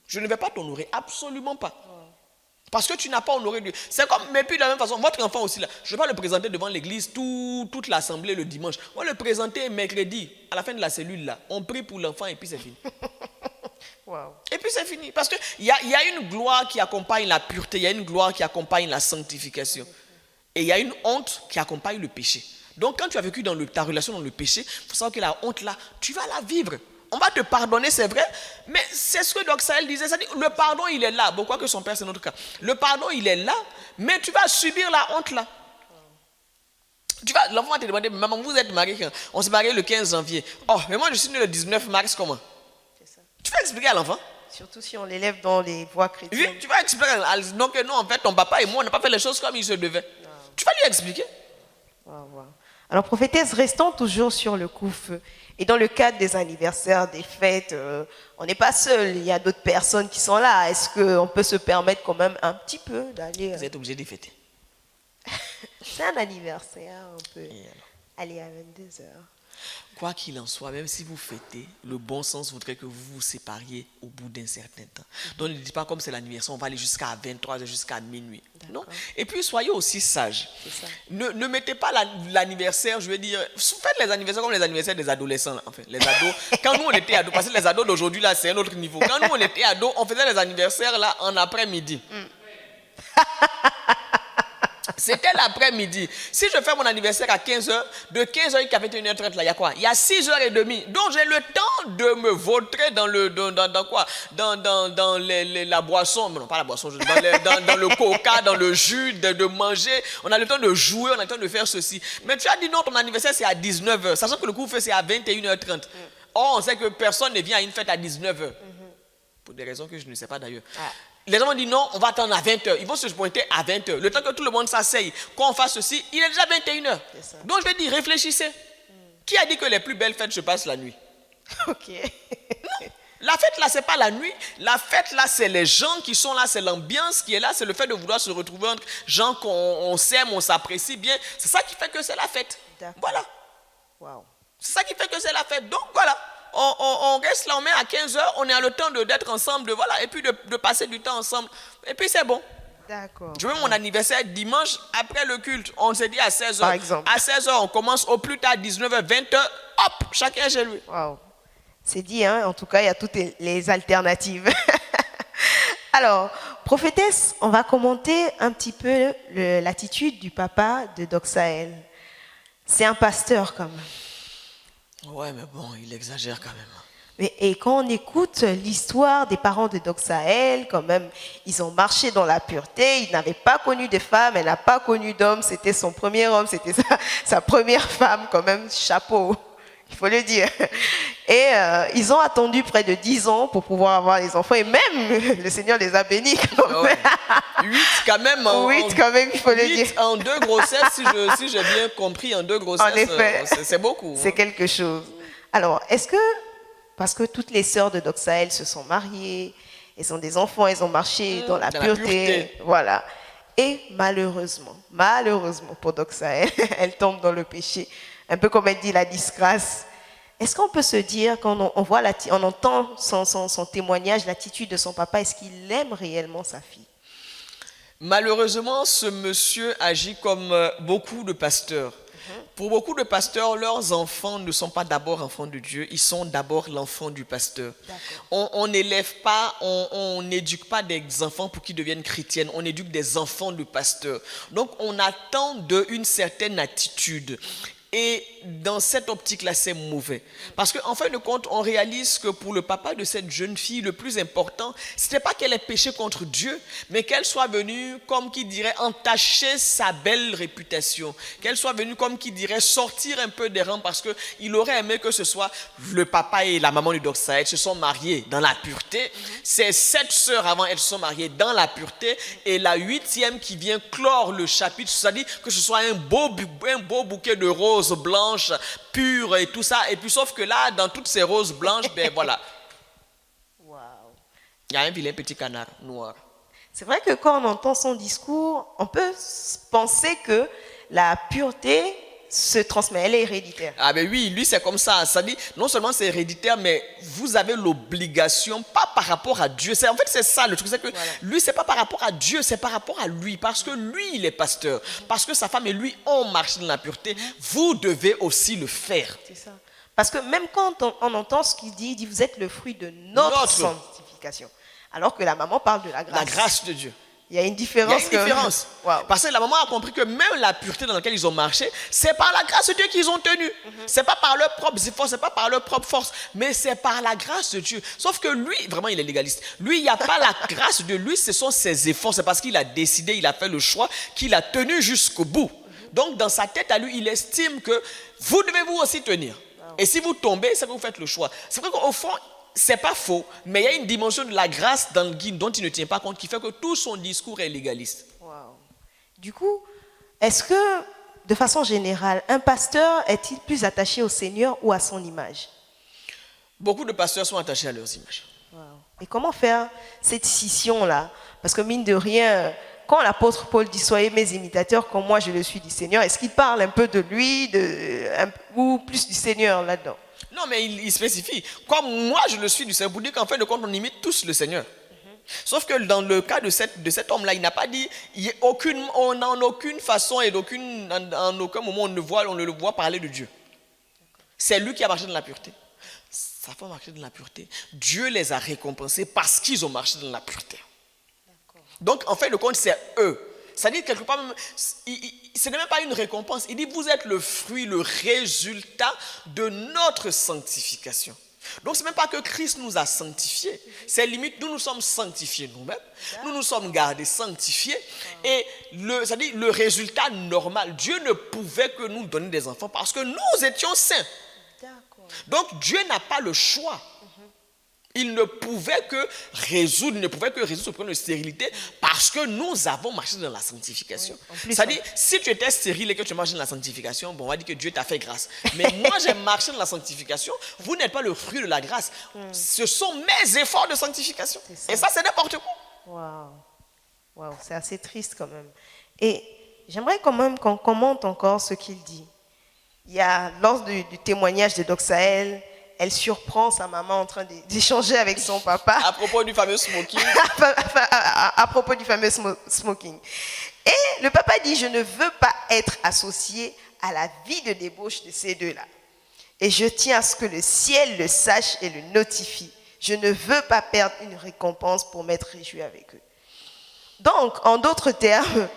Je ne vais pas t'honorer, absolument pas. Parce que tu n'as pas honoré Dieu. C'est comme, mais puis de la même façon, votre enfant aussi, là, je ne vais pas le présenter devant l'église toute l'assemblée le dimanche. On va le présenter mercredi, à la fin de la cellule, là. On prie pour l'enfant et puis c'est fini. Wow. Et puis c'est fini. Parce qu'il y a une gloire qui accompagne la pureté, il y a une gloire qui accompagne la sanctification. Et il y a une honte qui accompagne le péché. Donc quand tu as vécu dans ta relation dans le péché, il faut savoir que la honte là, tu vas la vivre. On va te pardonner, c'est vrai, mais c'est ce que Dr. Sahel disait. C'est-à-dire, le pardon, il est là. Bon, quoi que son père, c'est notre cas. Le pardon, il est là, mais tu vas subir la honte là. L'enfant va te demander, maman, vous êtes mariée quand? On s'est marié le 15 janvier. Oh, mais moi je suis né le 19 mars, comment? C'est ça. Tu vas expliquer à l'enfant? Surtout si on l'élève dans les voies chrétiennes. Oui, tu vas expliquer à l'enfant. Donc non, en fait, ton papa et moi, on n'a pas fait les choses comme il se devait. Tu vas lui expliquer. Wow. Alors, prophétesse, restons toujours sur le couvre-feu. Et dans le cadre des anniversaires, des fêtes, on n'est pas seul. Il y a d'autres personnes qui sont là. Est-ce qu'on peut se permettre quand même un petit peu d'aller... Vous êtes obligé de fêter. C'est un anniversaire, on peut aller à 22h. Quoi qu'il en soit, même si vous fêtez, le bon sens voudrait que vous vous sépariez au bout d'un certain temps. Donc ne dites pas comme c'est l'anniversaire, on va aller jusqu'à 23h, jusqu'à minuit. Non. Et puis soyez aussi sages. Ne mettez pas l'anniversaire, je veux dire, faites les anniversaires comme les anniversaires des adolescents. Enfin, les ados. Quand nous on était ados, parce que les ados d'aujourd'hui là c'est un autre niveau. Quand nous on était ados, on faisait les anniversaires là en après-midi. C'était l'après-midi. Si je fais mon anniversaire à 15h, de 15h jusqu'à 21h30, là, il y a quoi? Il y a 6h30. Donc, j'ai le temps de me vautrer dans quoi? Dans la boisson. Non, pas la boisson. Dans le coca, dans le jus, de manger. On a le temps de jouer, on a le temps de faire ceci. Mais tu as dit non, ton anniversaire, c'est à 19h. Sachant que le couvre-feu, c'est à 21h30. Or, on sait que personne ne vient à une fête à 19h. Pour des raisons que je ne sais pas d'ailleurs. Les gens ont dit non, on va attendre à 20h. Ils vont se pointer à 20h. Le temps que tout le monde s'asseye, qu'on fasse ceci, il est déjà 21h. Donc je vais dire, réfléchissez. Qui a dit que les plus belles fêtes se passent la nuit? Ok. Non. La fête là, c'est pas la nuit. La fête là, c'est les gens qui sont là, c'est l'ambiance qui est là, c'est le fait de vouloir se retrouver entre gens qu'on s'aime, on s'apprécie bien. C'est ça qui fait que c'est la fête. Voilà. Wow. C'est ça qui fait que c'est la fête. Donc voilà. on reste là, on met à 15h, on a le temps d'être ensemble, voilà, et puis de passer du temps ensemble. Et puis c'est bon. D'accord. Je veux mon anniversaire dimanche après le culte. On s'est dit à 16h. Par exemple. À 16h, on commence au plus tard 19h, 20h. Hop, chacun chez lui. Wow. C'est dit, hein? En tout cas, il y a toutes les alternatives. Alors, prophétesse, on va commenter un petit peu l'attitude du papa de Doxaël. C'est un pasteur quand même. Ouais, mais bon, il exagère quand même. Et quand on écoute l'histoire des parents de Doxaël, quand même, ils ont marché dans la pureté, ils n'avaient pas connu de femme, elle n'a pas connu d'homme, c'était son premier homme, c'était sa première femme, quand même, chapeau, il faut le dire. Et ils ont attendu près de 10 ans pour pouvoir avoir les enfants, et même le Seigneur les a bénis. Quand même. Ouais. 8 quand même. 8 quand même, il faut le dire. En 2 grossesses, si j'ai bien compris, en 2 grossesses, En effet, c'est beaucoup. C'est quelque chose. Alors, est-ce que, parce que toutes les sœurs de Doxaël se sont mariées, elles ont des enfants, elles ont marché dans la pureté, voilà. Et malheureusement pour Doxaël, elle tombe dans le péché, un peu comme elle dit la disgrâce. Est-ce qu'on peut se dire, quand on entend son témoignage, l'attitude de son papa, est-ce qu'il aime réellement sa fille? Malheureusement, ce monsieur agit comme beaucoup de pasteurs. Pour beaucoup de pasteurs, leurs enfants ne sont pas d'abord enfants de Dieu, ils sont d'abord l'enfant du pasteur. On n'élève pas, on n'éduque pas des enfants pour qu'ils deviennent chrétiennes, on éduque des enfants de pasteurs. Donc on attend d'eux une certaine attitude. Et dans cette optique-là, c'est mauvais. Parce qu'en fin de compte, on réalise que pour le papa de cette jeune fille, le plus important, ce n'était pas qu'elle ait péché contre Dieu, mais qu'elle soit venue, comme qui dirait, entacher sa belle réputation. Qu'elle soit venue, comme qui dirait, sortir un peu des rangs, parce qu'il aurait aimé que ce soit le papa et la maman du Doxaël se sont mariés dans la pureté. Ces 7 sœurs avant, elles se sont mariées dans la pureté. Et la 8e qui vient clore le chapitre, c'est-à-dire que ce soit un beau bouquet de roses blanches, pures et tout ça. Et puis sauf que là, dans toutes ces roses blanches, ben voilà. Wow. Il y a un vilain petit canard noir. C'est vrai que quand on entend son discours, on peut penser que la pureté se transmet, elle est héréditaire. Ah ben oui, lui c'est comme ça. Ça dit, non seulement c'est héréditaire, mais vous avez l'obligation, pas par rapport à Dieu. En fait, c'est ça le truc, c'est que lui, c'est pas par rapport à Dieu, c'est par rapport à lui. Parce que lui, il est pasteur. Parce que sa femme et lui ont marché dans la pureté. Vous devez aussi le faire. C'est ça. Parce que même quand on entend ce qu'il dit, il dit, vous êtes le fruit de notre sanctification. Alors que la maman parle de la grâce. La grâce de Dieu. Il y a une différence. Wow. Parce que la maman a compris que même la pureté dans laquelle ils ont marché, c'est par la grâce de Dieu qu'ils ont tenu. C'est pas par leurs propres efforts, c'est pas par leur propre force, mais c'est par la grâce de Dieu. Sauf que lui, vraiment, il est légaliste. Lui, il n'y a pas la grâce de lui, ce sont ses efforts. C'est parce qu'il a décidé, il a fait le choix, qu'il a tenu jusqu'au bout. Donc, dans sa tête à lui, il estime que vous devez vous aussi tenir. Et si vous tombez, c'est que vous faites le choix. C'est vrai qu'au fond, c'est pas faux, mais il y a une dimension de la grâce dans le guide dont il ne tient pas compte qui fait que tout son discours est légaliste. Wow. Du coup, est-ce que, de façon générale, un pasteur est-il plus attaché au Seigneur ou à son image? Beaucoup de pasteurs sont attachés à leurs images. Wow. Et comment faire cette scission-là? Parce que mine de rien, quand l'apôtre Paul dit « Soyez mes imitateurs comme moi je le suis du Seigneur », est-ce qu'il parle un peu de lui ou plus du Seigneur là-dedans? Non, mais il spécifie. Comme moi, je le suis du Seigneur. Pour dire qu'en fin de compte, on imite tous le Seigneur. Sauf que dans le cas de cet homme-là, il n'a pas dit, on en aucune façon et en aucun moment on ne le voit parler de Dieu. C'est lui qui a marché dans la pureté. Sa femme a marché dans la pureté. Dieu les a récompensés parce qu'ils ont marché dans la pureté. Donc, en fin de compte, c'est eux. C'est-à-dire, quelque part, ce n'est même pas une récompense. Il dit, vous êtes le fruit, le résultat de notre sanctification. Donc, ce n'est même pas que Christ nous a sanctifiés. C'est limite, nous nous sommes sanctifiés nous-mêmes. Nous nous sommes gardés sanctifiés. Et c'est-à-dire, le résultat normal, Dieu ne pouvait que nous donner des enfants parce que nous étions saints. Donc, Dieu n'a pas le choix. Il ne pouvait que résoudre ce problème de stérilité parce que nous avons marché dans la sanctification. C'est-à-dire, si tu étais stérile et que tu marches dans la sanctification, bon, on va dire que Dieu t'a fait grâce. Mais moi, j'ai marché dans la sanctification. Vous n'êtes pas le fruit de la grâce. Ce sont mes efforts de sanctification. Et ça, c'est n'importe quoi. Waouh, c'est assez triste quand même. Et j'aimerais quand même qu'on commente encore ce qu'il dit. Il y a, lors du témoignage de Doxaël, elle surprend sa maman en train d'échanger avec son papa. À propos du fameux smoking. à propos du fameux smoking. Et le papa dit, je ne veux pas être associé à la vie de débauche de ces deux-là. Et je tiens à ce que le ciel le sache et le notifie. Je ne veux pas perdre une récompense pour m'être réjoui avec eux. Donc, en d'autres termes,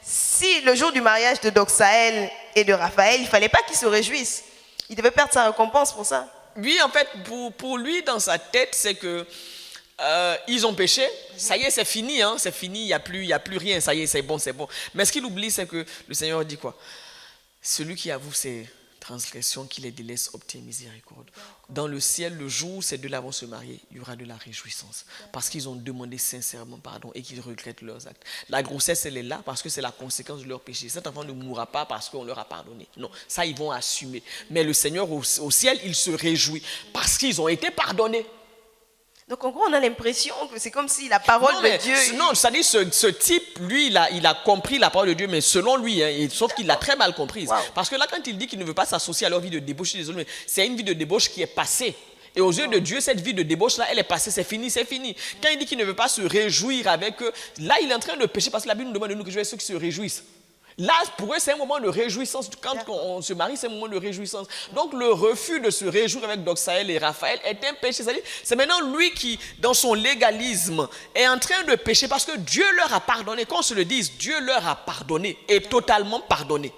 si le jour du mariage de Doxaël et de Raphaël, il ne fallait pas qu'il se réjouisse. Il devait perdre sa récompense pour ça. Oui, en fait, pour lui, dans sa tête, c'est que ils ont péché, ça y est, c'est fini, hein, c'est fini, il n'y a plus rien, ça y est, c'est bon, c'est bon. Mais ce qu'il oublie, c'est que le Seigneur dit quoi? Celui qui avoue ses transgressions, qui les délaisse, obtient miséricorde. Dans le ciel, le jour où ces deux-là vont se marier, il y aura de la réjouissance. Parce qu'ils ont demandé sincèrement pardon et qu'ils regrettent leurs actes. La grossesse, elle est là parce que c'est la conséquence de leur péché. Cet enfant ne mourra pas parce qu'on leur a pardonné. Non, ça, ils vont assumer. Mais le Seigneur, au ciel, il se réjouit parce qu'ils ont été pardonnés. Donc en gros, on a l'impression que c'est comme si la parole de Dieu... Non, c'est-à-dire ce type, lui, il a compris la parole de Dieu, mais selon lui, hein, sauf qu'il l'a très mal comprise. Wow. Parce que là, quand il dit qu'il ne veut pas s'associer à leur vie de débauche, je suis désolé, mais c'est une vie de débauche qui est passée. Et aux yeux de Dieu, cette vie de débauche-là, elle est passée, c'est fini, c'est fini. Quand il dit qu'il ne veut pas se réjouir avec eux, là, il est en train de pécher parce que la Bible nous demande de nous réjouir ceux qui se réjouissent. Là, pour eux, c'est un moment de réjouissance. Quand on se marie, c'est un moment de réjouissance. Donc, le refus de se réjouir avec Doxaël et Raphaël est un péché. C'est maintenant lui qui, dans son légalisme, est en train de pécher parce que Dieu leur a pardonné. Qu'on se le dise, Dieu leur a pardonné et totalement pardonné.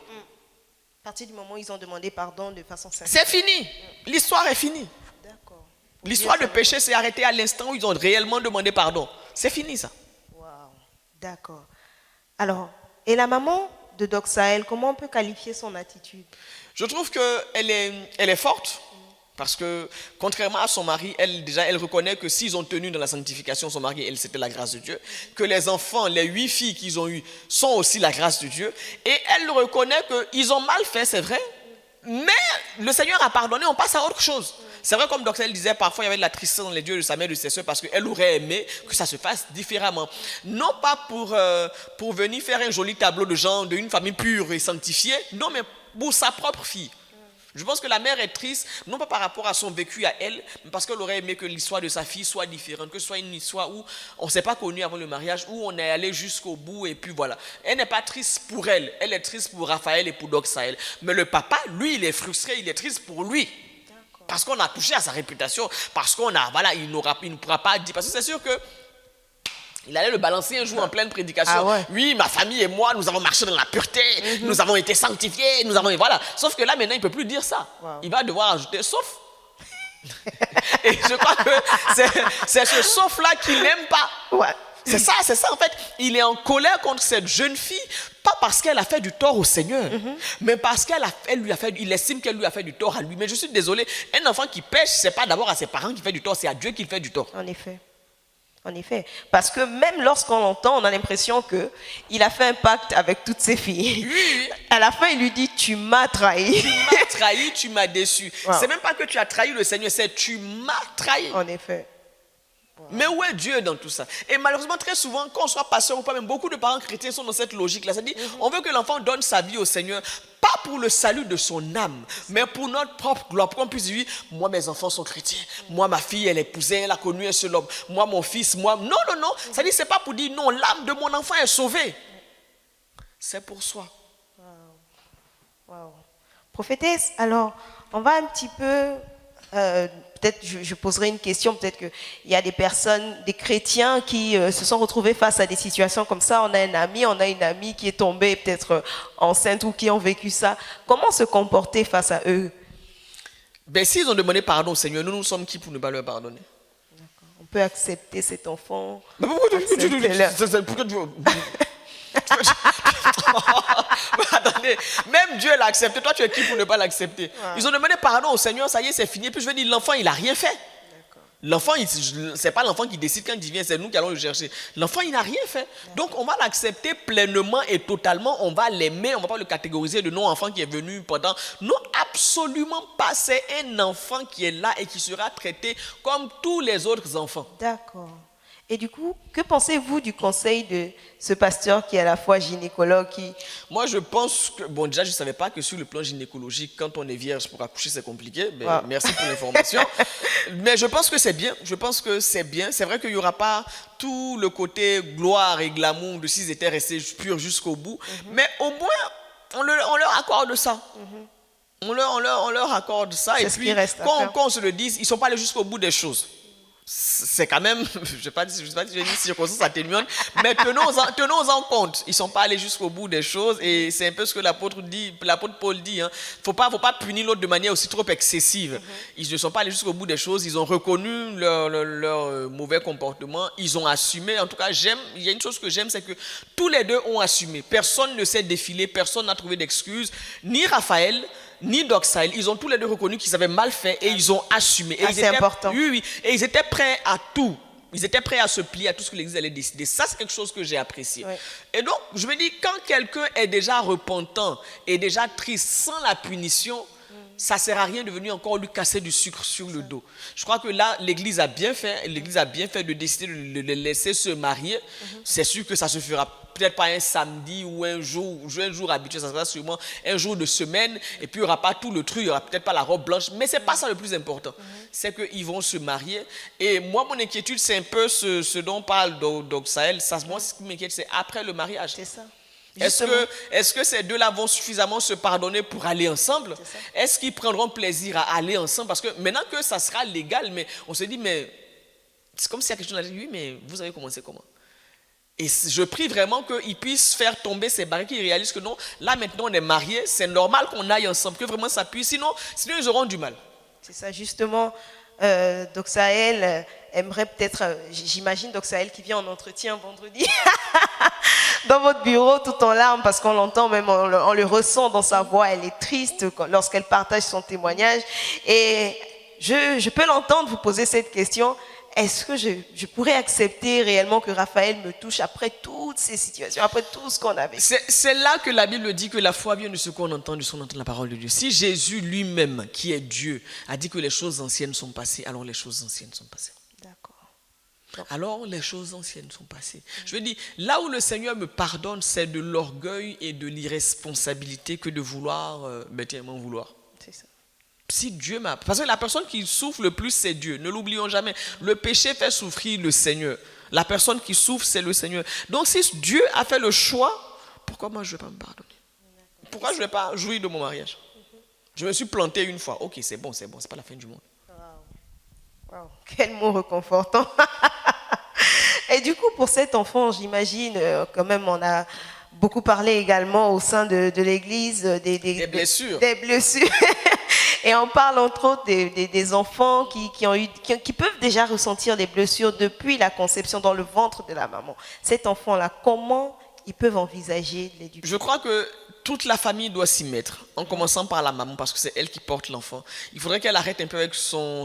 À partir du moment où ils ont demandé pardon de façon sincère. C'est fini. L'histoire est finie. D'accord. L'histoire de péché s'est arrêtée à l'instant où ils ont réellement demandé pardon. C'est fini, ça. Wow. D'accord. Alors, et la maman de Doxaël, comment on peut qualifier son attitude? Je trouve qu'elle est forte parce que contrairement à son mari, elle reconnaît que s'ils ont tenu dans la sanctification, son mari, elle, c'était la grâce de Dieu, que les enfants, les 8 filles qu'ils ont eues sont aussi la grâce de Dieu, et elle reconnaît qu'ils ont mal fait, c'est vrai, mais le Seigneur a pardonné, on passe à autre chose. C'est vrai, comme Doxaël disait, parfois il y avait de la tristesse dans les yeux de sa mère et de ses soeurs parce qu'elle aurait aimé que ça se fasse différemment. Non pas pour venir faire un joli tableau de genre d'une famille pure et sanctifiée, non, mais pour sa propre fille. Je pense que la mère est triste, non pas par rapport à son vécu à elle, mais parce qu'elle aurait aimé que l'histoire de sa fille soit différente, que ce soit une histoire où on ne s'est pas connu avant le mariage, où on est allé jusqu'au bout et puis voilà. Elle n'est pas triste pour elle, elle est triste pour Raphaël et pour Doxaël. Mais le papa, lui, il est frustré, il est triste pour lui. Parce qu'on a touché à sa réputation, parce qu'on a, voilà, il ne pourra pas dire, parce que c'est sûr que il allait le balancer un jour en pleine prédication. Ah ouais. Oui, ma famille et moi, nous avons marché dans la pureté, nous avons été sanctifiés, nous avons, voilà. Sauf que là, maintenant, il ne peut plus dire ça. Wow. Il va devoir ajouter, sauf. Et je crois que c'est ce sauf-là qu'il n'aime pas. Ouais. C'est ça en fait. Il est en colère contre cette jeune fille, pas parce qu'elle a fait du tort au Seigneur, mais parce il estime qu'elle lui a fait du tort à lui. Mais je suis désolé, un enfant qui pêche, c'est pas d'abord à ses parents qu'il fait du tort, c'est à Dieu qu'il fait du tort. En effet. Parce que même lorsqu'on l'entend, on a l'impression qu'il a fait un pacte avec toutes ses filles. Oui. À la fin, il lui dit, tu m'as trahi. Tu m'as trahi, tu m'as déçu. Wow. C'est même pas que tu as trahi le Seigneur, c'est tu m'as trahi. En effet. Wow. Mais où est Dieu dans tout ça? Et malheureusement, très souvent, qu'on soit pasteur ou pas, même beaucoup de parents chrétiens sont dans cette logique-là. C'est-à-dire, on veut que l'enfant donne sa vie au Seigneur, pas pour le salut de son âme, mais pour notre propre gloire. Pour qu'on puisse dire, moi, mes enfants sont chrétiens. Moi, ma fille, elle est épousée, elle a connu un seul homme. Moi, mon fils, moi. Non. C'est-à-dire, c'est pas pour dire, non, l'âme de mon enfant est sauvée. C'est pour soi. Wow. Prophétesse, alors, on va un petit peu... peut-être je poserai une question, peut-être qu'il y a des personnes, des chrétiens qui se sont retrouvés face à des situations comme ça. On a une amie qui est tombée peut-être enceinte ou qui ont vécu ça. Comment se comporter face à eux? Ben, s'ils ont demandé pardon au Seigneur, nous sommes qui pour ne pas leur pardonner? D'accord. On peut accepter cet enfant. Attendez, même Dieu l'a accepté, toi tu es qui pour ne pas l'accepter? Ouais. Ils ont demandé pardon au Seigneur, ça y est, c'est fini. Puis je veux dire, l'enfant il n'a rien fait. L'enfant, c'est pas l'enfant qui décide quand il vient, c'est nous qui allons le chercher. L'enfant il n'a rien fait. Donc on va l'accepter pleinement et totalement, on va l'aimer, on ne va pas le catégoriser de non-enfant qui est venu pendant. Non, absolument pas. C'est un enfant qui est là et qui sera traité comme tous les autres enfants. D'accord. Et du coup, que pensez-vous du conseil de ce pasteur qui est à la fois gynécologue Moi, je pense que... Bon, déjà, je ne savais pas que sur le plan gynécologique, quand on est vierge pour accoucher, c'est compliqué. Mais Wow. Merci pour l'information. Mais je pense que c'est bien. Je pense que c'est bien. C'est vrai qu'il n'y aura pas tout le côté gloire et glamour de s'ils étaient restés purs jusqu'au bout. Mais au moins, on leur accorde ça. On leur accorde ça. C'est Et ce puis, qui reste à quand faire. on se le dise, ils ne sont pas allés jusqu'au bout des choses. C'est quand même, je ne sais pas si je vais dire circonstance atténuante, mais tenons-en compte. Ils ne sont pas allés jusqu'au bout des choses et c'est un peu ce que l'apôtre Paul dit. Hein. Faut pas punir l'autre de manière aussi trop excessive. Ils ne sont pas allés jusqu'au bout des choses, ils ont reconnu leur mauvais comportement, ils ont assumé. En tout cas, il y a une chose que j'aime, c'est que tous les deux ont assumé. Personne ne s'est défilé, personne n'a trouvé d'excuses, ni Raphaël, ni Doxaël, ils ont tous les deux reconnu qu'ils avaient mal fait et ils ont assumé. Et c'est important. Oui, et ils étaient prêts à tout. Ils étaient prêts à se plier à tout ce que l'Église allait décider. Ça, c'est quelque chose que j'ai apprécié. Ouais. Et donc, je me dis, quand quelqu'un est déjà repentant et déjà triste sans la punition, ça ne sert à rien de venir encore lui casser du sucre sur le dos. Je crois que là, l'Église a bien fait de décider de les laisser se marier. C'est sûr que ça se fera peut-être pas un samedi ou un jour habituel, ça sera sûrement un jour de semaine, et puis il n'y aura pas tout le truc, il n'y aura peut-être pas la robe blanche, mais ce n'est pas ça le plus important. C'est qu'ils vont se marier. Et moi, mon inquiétude, c'est un peu ce dont parle Doxaël. Moi, ce qui m'inquiète, c'est après le mariage. C'est ça. Est-ce que ces deux-là vont suffisamment se pardonner pour aller ensemble? Est-ce qu'ils prendront plaisir à aller ensemble? Parce que maintenant que ça sera légal, mais on se dit, mais c'est comme s'il y a quelque chose à dire, oui, mais vous avez commencé comment? Et je prie vraiment qu'ils puissent faire tomber ces barrières, qu'ils réalisent que non, là maintenant on est mariés, c'est normal qu'on aille ensemble, que vraiment ça puisse, sinon ils auront du mal. C'est ça, justement. Doxaël aimerait peut-être, j'imagine Doxaël qui vient en entretien vendredi dans votre bureau tout en larmes parce qu'on l'entend même, on le ressent dans sa voix, elle est triste lorsqu'elle partage son témoignage et je peux l'entendre vous poser cette question. Est-ce que je pourrais accepter réellement que Raphaël me touche après toutes ces situations, après tout ce qu'on avait? C'est là que la Bible dit que la foi vient de ce qu'on entend, de ce qu'on entend la parole de Dieu. Si Jésus lui-même, qui est Dieu, a dit que les choses anciennes sont passées, alors les choses anciennes sont passées. D'accord. Alors les choses anciennes sont passées. Je veux dire, là où le Seigneur me pardonne, c'est de l'orgueil et de l'irresponsabilité que de vouloir, bêtement vouloir. C'est ça. Si Dieu m'a... Parce que la personne qui souffre le plus, c'est Dieu. Ne l'oublions jamais. Le péché fait souffrir le Seigneur. La personne qui souffre, c'est le Seigneur. Donc si Dieu a fait le choix, pourquoi moi je ne vais pas me pardonner? Pourquoi je ne vais pas jouir de mon mariage? Je me suis planté une fois. Ok, c'est bon, c'est pas la fin du monde. Wow. Quel mot réconfortant. Et du coup, pour cet enfant, j'imagine, quand même, on a beaucoup parlé également au sein de l'Église Des blessures. Des blessures. Et on parle entre autres des enfants qui peuvent déjà ressentir des blessures depuis la conception dans le ventre de la maman. Cet enfant-là, comment ils peuvent envisager l'éducation? Je crois que toute la famille doit s'y mettre, en commençant par la maman, parce que c'est elle qui porte l'enfant. Il faudrait qu'elle arrête un peu avec son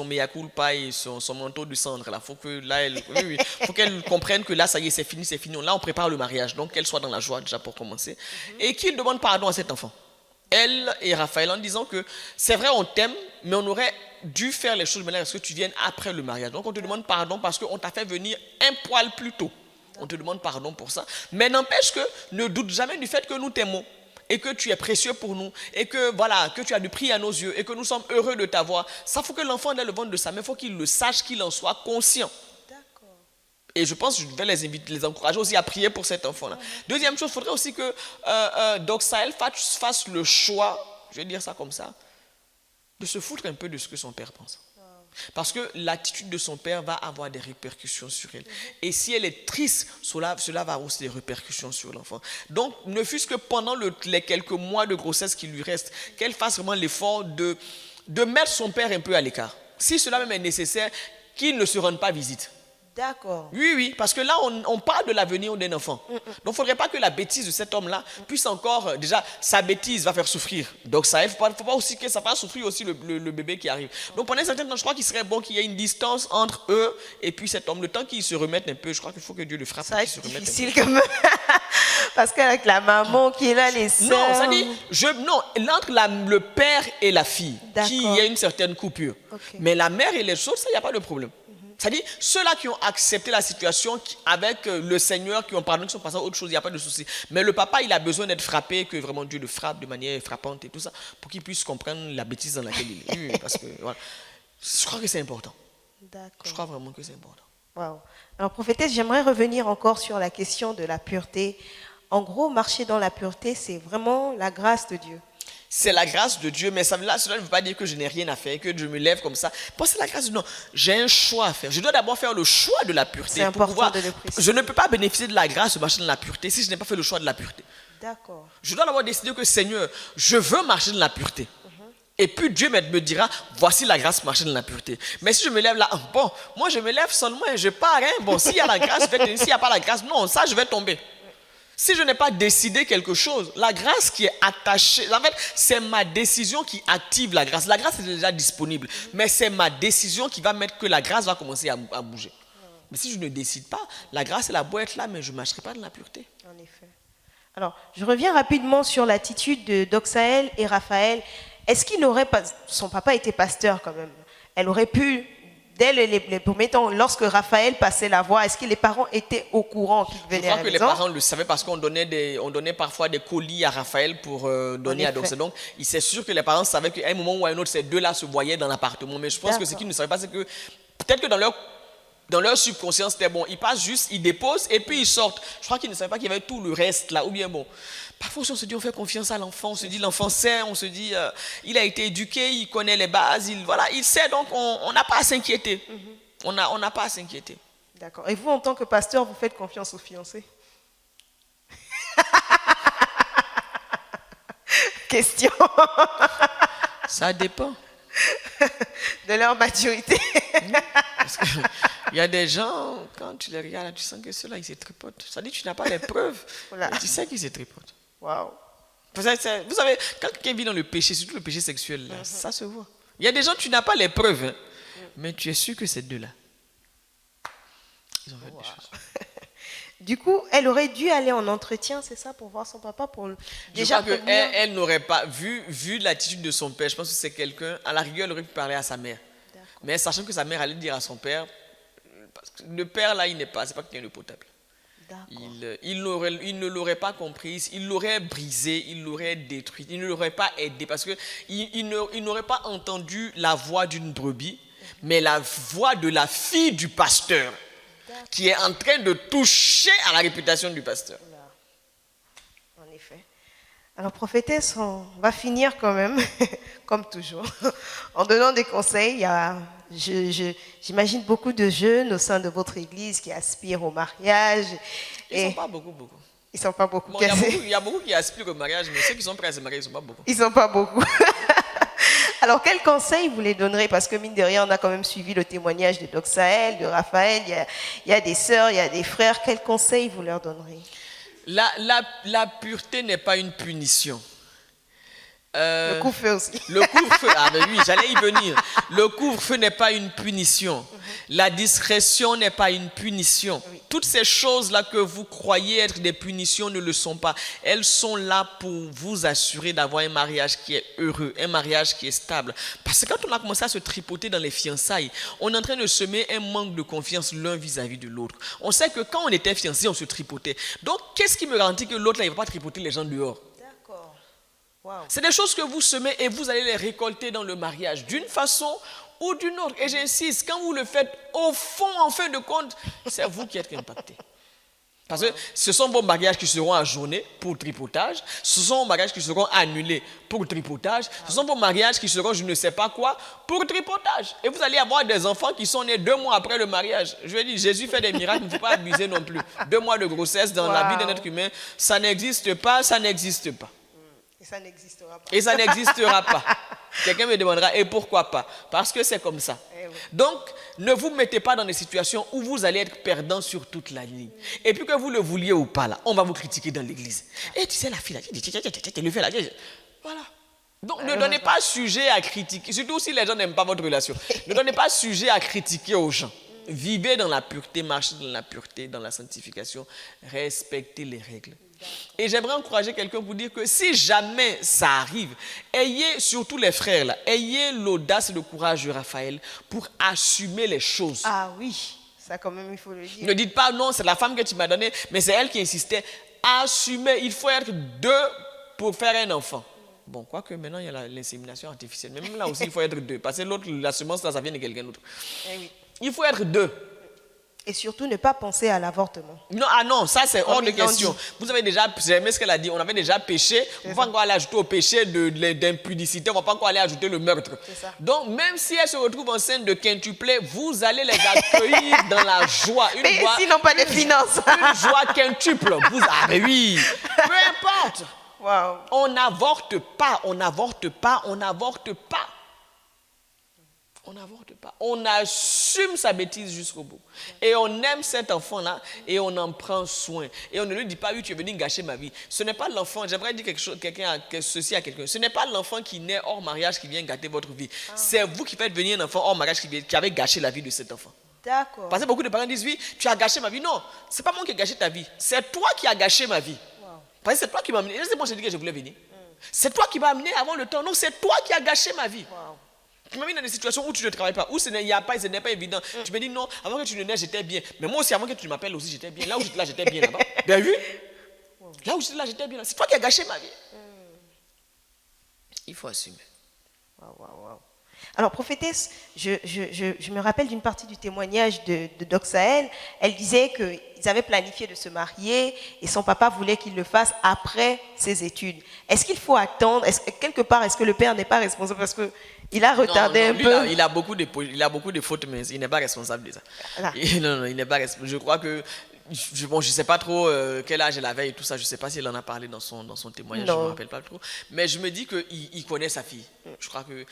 mea culpa et son manteau de cendre. Il faut que faut qu'elle comprenne que là, ça y est, c'est fini. Là, on prépare le mariage, donc qu'elle soit dans la joie déjà pour commencer. Et qu'il demande pardon à cet enfant. Elle et Raphaël, en disant que c'est vrai, on t'aime, mais on aurait dû faire les choses de manière à ce que tu viennes après le mariage. Donc on te demande pardon parce qu'on t'a fait venir un poil plus tôt. On te demande pardon pour ça. Mais n'empêche que ne doute jamais du fait que nous t'aimons et que tu es précieux pour nous et que voilà, que tu as du prix à nos yeux et que nous sommes heureux de t'avoir. Ça faut que l'enfant ait le ventre de sa mère, il faut qu'il le sache, qu'il en soit conscient. D'accord. Et je pense que je vais les encourager aussi à prier pour cet enfant-là. Deuxième chose, il faudrait aussi que Doxaël fasse le choix, je vais dire ça comme ça, de se foutre un peu de ce que son père pense. Parce que l'attitude de son père va avoir des répercussions sur elle. Et si elle est triste, cela va avoir aussi des répercussions sur l'enfant. Donc, ne fût-ce que pendant les quelques mois de grossesse qui lui restent, qu'elle fasse vraiment l'effort de mettre son père un peu à l'écart. Si cela même est nécessaire, qu'il ne se rende pas visite. D'accord. Oui, parce que là, on parle de l'avenir d'un enfant. Donc, il ne faudrait pas que la bêtise de cet homme-là puisse encore... Déjà, sa bêtise va faire souffrir. Donc, ça, il ne faut pas aussi que ça fasse souffrir aussi le bébé qui arrive. Donc, pendant un certain temps, je crois qu'il serait bon qu'il y ait une distance entre eux et puis cet homme. Le temps qu'il se remette un peu, je crois qu'il faut que Dieu le frappe. Ça va être difficile quand même. Parce qu'avec la maman qui est là, les sœurs... Non, ça dit... entre le père et la fille, D'accord. il y a une certaine coupure. Okay. Mais la mère et les choses, ça, il n'y a pas de problème. C'est-à-dire, ceux-là qui ont accepté la situation avec le Seigneur, qui ont pardonné, qui sont passés à autre chose, il n'y a pas de souci. Mais le papa, il a besoin d'être frappé, que vraiment Dieu le frappe de manière frappante et tout ça, pour qu'il puisse comprendre la bêtise dans laquelle il est. Oui, parce que, voilà. Je crois que c'est important. D'accord. Je crois vraiment que c'est important. Wow. Alors, prophétesse, j'aimerais revenir encore sur la question de la pureté. En gros, marcher dans la pureté, c'est vraiment la grâce de Dieu. C'est la grâce de Dieu, mais cela ne veut pas dire que je n'ai rien à faire, que je me lève comme ça. C'est la grâce de Dieu. Non, j'ai un choix à faire. Je dois d'abord faire le choix de la pureté. C'est important de le préciser. Je ne peux pas bénéficier de la grâce de marcher dans la pureté si je n'ai pas fait le choix de la pureté. D'accord. Je dois d'abord décider que Seigneur, je veux marcher dans la pureté. Et puis Dieu me dira, voici la grâce pour marcher dans la pureté. Mais si je me lève là, bon, moi je me lève seulement et je pars. Bon, s'il y a la grâce, s'il n'y a pas la grâce, non, ça je vais tomber. Si je n'ai pas décidé quelque chose, la grâce qui est attachée, en fait, c'est ma décision qui active la grâce. La grâce est déjà disponible, mais c'est ma décision qui va mettre que la grâce va commencer à bouger. Mais si je ne décide pas, la grâce, elle a beau être là, mais je ne marcherai pas dans la pureté. En effet. Alors, je reviens rapidement sur l'attitude de Doxaël et Raphaël. Est-ce qu'il n'aurait pas... Son papa était pasteur quand même. Elle aurait pu... Dès les premiers temps, lorsque Raphaël passait la voix, est-ce que les parents étaient au courant qu'il venait à la maison? Je crois que les parents le savaient parce qu'on donnait parfois des colis à Raphaël pour donner à Doxaël. Donc, c'est sûr que les parents savaient qu'à un moment ou à un autre, ces deux-là se voyaient dans l'appartement. Mais je pense que ce qu'ils ne savaient pas, c'est que peut-être que dans leur subconscience, c'était bon. Ils passent juste, ils déposent et puis ils sortent. Je crois qu'ils ne savaient pas qu'il y avait tout le reste là. Ou bien bon. Parfois, on se dit, on fait confiance à l'enfant, on se dit, l'enfant sait, on se dit, il a été éduqué, il connaît les bases, il sait, donc on n'a pas à s'inquiéter. On n'a pas à s'inquiéter. D'accord. Et vous, en tant que pasteur, vous faites confiance aux fiancés? Question. Ça dépend. De leur maturité. Parce qu'il y a des gens, quand tu les regardes, tu sens que ceux-là, ils se tripotent. Ça dit que tu n'as pas les preuves, voilà. Tu sais qu'ils se tripotent. Waouh. Vous savez, quand quelqu'un vit dans le péché, surtout le péché sexuel, là, ça se voit. Il y a des gens, tu n'as pas les preuves, hein, mais tu es sûr que ces deux-là, ils ont fait des choses. Du coup, elle aurait dû aller en entretien, c'est ça, pour voir son papa, pour déjà que elle n'aurait pas vu l'attitude de son père. Je pense que c'est quelqu'un, à la rigueur, elle aurait pu parler à sa mère. Mais sachant que sa mère allait dire à son père, parce que le père là, c'est pas quelqu'un de potable. Il ne l'aurait pas comprise, il l'aurait brisé, il l'aurait détruit, il ne l'aurait pas aidé parce qu'il n'aurait pas entendu la voix d'une brebis, mais la voix de la fille du pasteur qui est en train de toucher à la réputation du pasteur. En effet. Alors, prophétesse, on va finir quand même, comme toujours, en donnant des conseils. J'imagine beaucoup de jeunes au sein de votre église qui aspirent au mariage. Ils ne sont pas beaucoup. Ils ne sont pas beaucoup. Bon, il y a beaucoup qui aspirent au mariage, mais ceux qui sont prêts à se marier, ils ne sont pas beaucoup. Ils ne sont pas beaucoup. Alors, quels conseils vous les donnerez? Parce que mine de rien, on a quand même suivi le témoignage de Doxaël, de Raphaël, il y a des sœurs, il y a des frères. Quels conseils vous leur donnerez? La pureté n'est pas une punition. Le couvre-feu aussi. Le couvre-feu, oui, j'allais y venir. Le couvre-feu n'est pas une punition. La discrétion n'est pas une punition. Oui. Toutes ces choses-là que vous croyez être des punitions ne le sont pas. Elles sont là pour vous assurer d'avoir un mariage qui est heureux, un mariage qui est stable. Parce que quand on a commencé à se tripoter dans les fiançailles, on est en train de semer un manque de confiance l'un vis-à-vis de l'autre. On sait que quand on était fiancés, on se tripotait. Donc, qu'est-ce qui me garantit que l'autre, là, il ne va pas tripoter les gens dehors? Wow. C'est des choses que vous semez et vous allez les récolter dans le mariage d'une façon ou d'une autre. Et j'insiste, quand vous le faites au fond, en fin de compte, c'est vous qui êtes impacté. Parce que ce sont vos mariages qui seront ajournés pour tripotage, ce sont vos mariages qui seront annulés pour tripotage, ce sont vos mariages qui seront je ne sais pas quoi pour tripotage. Et vous allez avoir des enfants qui sont nés 2 mois après le mariage. Je veux dire, Jésus fait des miracles, il ne faut pas abuser non plus. 2 mois de grossesse dans la vie d'un être humain, ça n'existe pas, ça n'existe pas. Et ça n'existera pas. Et ça n'existera pas. Quelqu'un me demandera, et pourquoi pas? Parce que c'est comme ça. Oui. Donc, ne vous mettez pas dans des situations où vous allez être perdant sur toute la ligne. Et puis que vous le vouliez ou pas, là, on va vous critiquer dans l'église. Et tu sais, la fille, là, tu le fais là. Voilà. Donc, ne donnez pas sujet à critiquer, surtout si les gens n'aiment pas votre relation. Ne donnez pas sujet à critiquer aux gens. vivez dans la pureté, marchez dans la pureté, dans la sanctification, respectez les règles. Et j'aimerais encourager quelqu'un pour dire que si jamais ça arrive, ayez, surtout les frères là, ayez l'audace et le courage de Raphaël pour assumer les choses. Ah oui, ça quand même il faut le dire. Ne dites pas non, c'est la femme que tu m'as donnée, mais c'est elle qui insistait. Assumez, il faut être 2 pour faire un enfant. Bon, quoique maintenant il y a l'insémination artificielle, mais même là aussi il faut être 2, parce que l'autre, la semence là, ça vient de quelqu'un d'autre. Eh oui. Il faut être 2. Et surtout, ne pas penser à l'avortement. Non, ah non, ça c'est hors de ils l'ont question. dit. Vous avez déjà, j'ai aimé ce qu'elle a dit, on avait déjà péché, on ne va pas encore aller ajouter au péché d'impudicité, on ne va pas encore aller ajouter le meurtre. C'est ça. Donc, même si elle se retrouve enceinte de quintuplé, vous allez les accueillir dans la joie. Une Mais joie, s'ils n'ont pas de finances. Une joie quintuple. Ah mais oui, peu importe. Wow. On n'avorte pas, on n'avorte pas, on n'avorte pas. On n'avorte pas. On assume sa bêtise jusqu'au bout. Et on aime cet enfant-là et on en prend soin. Et on ne lui dit pas, oui, tu es venu gâcher ma vie. Ce n'est pas l'enfant, j'aimerais dire ceci à quelqu'un. Ce n'est pas l'enfant qui naît hors mariage qui vient gâter votre vie. C'est vous qui faites venir un enfant hors mariage qui avait gâché la vie de cet enfant. D'accord. Parce que beaucoup de parents disent, oui, tu as gâché ma vie. Non, ce n'est pas moi qui ai gâché ta vie. C'est toi qui as gâché ma vie. Wow. Parce que c'est toi qui m'as amené. C'est moi qui ai dit que je voulais venir. C'est toi qui m'as amené avant le temps. Non, c'est toi qui as gâché ma vie. Wow. Tu m'as mis dans des situations où tu ne travailles pas, où ce n'est pas évident. Tu me dis non, avant que tu ne naisses, j'étais bien. Mais moi aussi, avant que tu m'appelles aussi, j'étais bien. Là où j'étais là, j'étais bien là-bas. Bien vu? Là où j'étais là, j'étais bien là. C'est toi qui as gâché ma vie. Il faut assumer. Wow, wow, wow. Alors, prophétesse, je me rappelle d'une partie du témoignage de Doxaël. Elle disait qu'ils avaient planifié de se marier et son papa voulait qu'il le fasse après ses études. Est-ce qu'il faut attendre? Quelque part, est-ce que le père n'est pas responsable? Parce qu'il a retardé un peu. Il a beaucoup de fautes, mais il n'est pas responsable de ça. Voilà. Non, il n'est pas responsable. Je crois que... je ne sais pas trop quel âge elle avait et tout ça. Je ne sais pas si elle en a parlé dans son témoignage. Non. Je ne me rappelle pas trop. Mais je me dis qu'il connaît sa fille. Je crois que...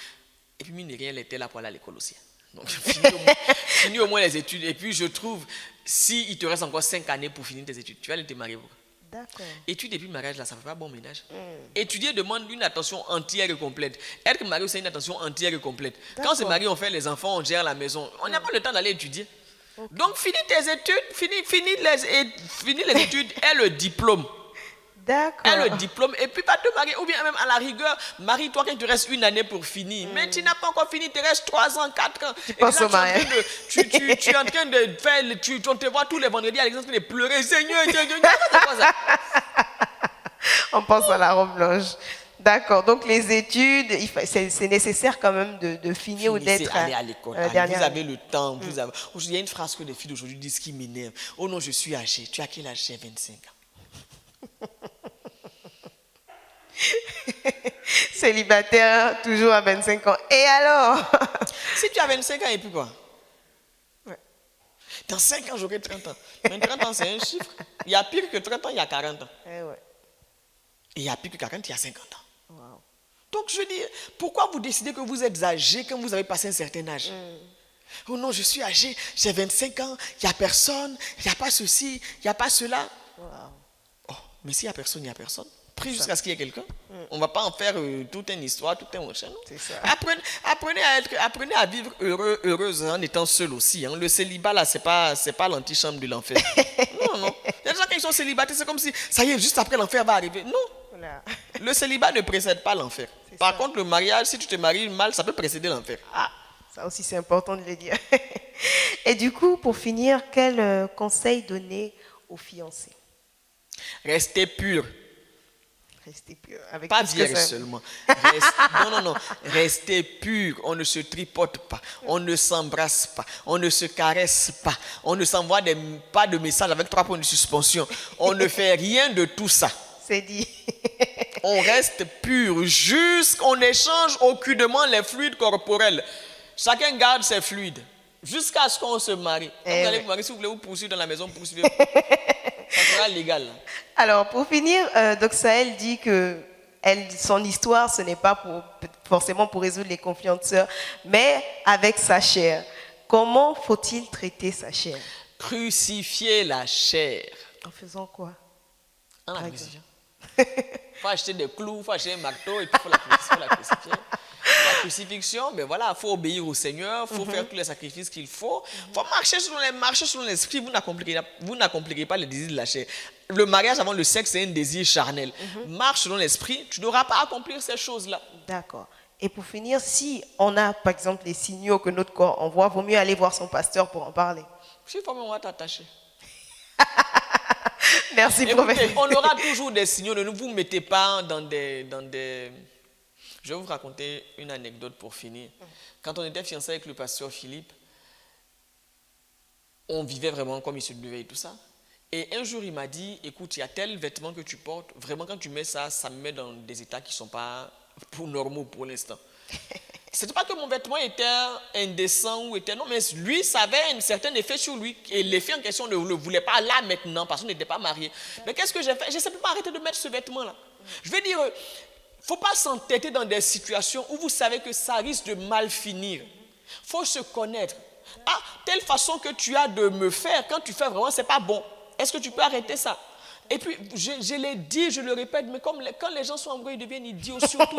Et puis, mine de rien, elle était là pour aller à l'école aussi. Donc, finis au moins les études. Et puis, je trouve, s'il te reste encore 5 années pour finir tes études, tu vas aller te marier. D'accord. Études et puis mariage, là, ça ne fait pas bon ménage. Étudier demande une attention entière et complète. Être marié, c'est une attention entière et complète. Quand c'est marié, on fait les enfants, on gère la maison. On n'a pas le temps d'aller étudier. Okay. Donc, finis tes études, finis les études et le diplôme. D'accord. Et le diplôme, et puis pas te marier, ou bien même à la rigueur, marie-toi quand il te reste 1 année pour finir. Mais tu n'as pas encore fini, il te reste 3 ans, 4 ans. Tu penses au mariage. Tu es en train de faire, on te voit tous les vendredis à l'exemple de pleurer. Seigneur, c'est quoi ça? On pense à la robe blanche. D'accord, donc les études, c'est nécessaire quand même de finir ou d'être aller à l'école. Vous avez le temps. Il y a une phrase que les filles d'aujourd'hui disent qui m'énerve. Oh non, je suis âgée. Tu as quel âge? J'ai 25 ans. Célibataire, toujours à 25 ans. Et alors? Si tu as 25 ans et puis quoi? Ouais. Dans 5 ans, j'aurai 30 ans. Mais 30 ans, c'est un chiffre. Il y a pire que 30 ans, il y a 40 ans. Eh ouais. Et il y a pire que 40, il y a 50 ans. Wow. Donc je veux dire, pourquoi vous décidez que vous êtes âgé quand vous avez passé un certain âge? Oh non, je suis âgé, j'ai 25 ans, il n'y a personne, il n'y a pas ceci, il n'y a pas cela. Wow. Oh, mais s'il n'y a personne, il n'y a personne. Prie jusqu'à ce qu'il y ait quelqu'un. On ne va pas en faire toute une histoire, tout un machin. C'est ça. Apprenez à vivre heureuse en étant seul aussi. Hein. Le célibat, là, c'est pas l'antichambre de l'enfer. Non. Il y a des gens qui sont célibataires, c'est comme si, ça y est, juste après l'enfer va arriver. Non. Voilà. Le célibat ne précède pas l'enfer. Par contre, le mariage, si tu te maries mal, ça peut précéder l'enfer. Ah, ça aussi, c'est important de le dire. Et du coup, pour finir, quel conseil donner aux fiancés? Restez pur. Restez pur. Avec Pas tout ce que vierge ça- seulement. Non. Restez pur. On ne se tripote pas. On ne s'embrasse pas. On ne se caresse pas. On ne s'envoie pas de messages avec 3 points de suspension. On ne fait rien de tout ça. C'est dit. On reste pur jusqu'on échange aucunement les fluides corporels. Chacun garde ses fluides jusqu'à ce qu'on se marie. Quand vous allez vous marier, si vous voulez vous poursuivre dans la maison, poursuivez. Ça sera légal. Alors, pour finir, Doxaël dit que son histoire, ce n'est pas forcément pour résoudre les conflits entre sœurs, mais avec sa chair. Comment faut-il traiter sa chair? Crucifier la chair. En faisant quoi? En la Par crucifiant. Il faut acheter des clous, il faut acheter un marteau et puis il faut la crucifier. crucifixion, ben voilà, il faut obéir au Seigneur, il faut faire tous les sacrifices qu'il faut. Il faut marcher selon l'esprit. Vous n'accomplirez pas les désirs de la chair. Le mariage avant le sexe, c'est un désir charnel. Marche selon l'esprit, tu n'auras pas à accomplir ces choses-là. D'accord. Et pour finir, si on a, par exemple, les signaux que notre corps envoie, vaut mieux aller voir son pasteur pour en parler. Si faut, on va t'attacher. Merci, prophète. On aura toujours des signaux. Ne vous mettez pas dans des... Je vais vous raconter une anecdote pour finir. Quand on était fiancés avec le pasteur Philippe, on vivait vraiment comme il se devait et tout ça. Et un jour, il m'a dit, écoute, il y a tel vêtement que tu portes. Vraiment, quand tu mets ça, ça me met dans des états qui ne sont pas normaux pour l'instant. Ce n'était pas que mon vêtement était indécent ou était... Non, mais lui, ça avait un certain effet sur lui. Et l'effet en question ne le voulait pas là maintenant parce qu'on n'était pas mariés. Mais qu'est-ce que j'ai fait? J'ai simplement arrêté de mettre ce vêtement-là. Je veux dire, il ne faut pas s'entêter dans des situations où vous savez que ça risque de mal finir. Il faut se connaître. Ah, telle façon que tu as de me faire, quand tu fais vraiment, ce n'est pas bon. Est-ce que tu peux arrêter ça? Et puis, je l'ai dit, je le répète, mais quand les gens sont amoureux, ils deviennent idiots, surtout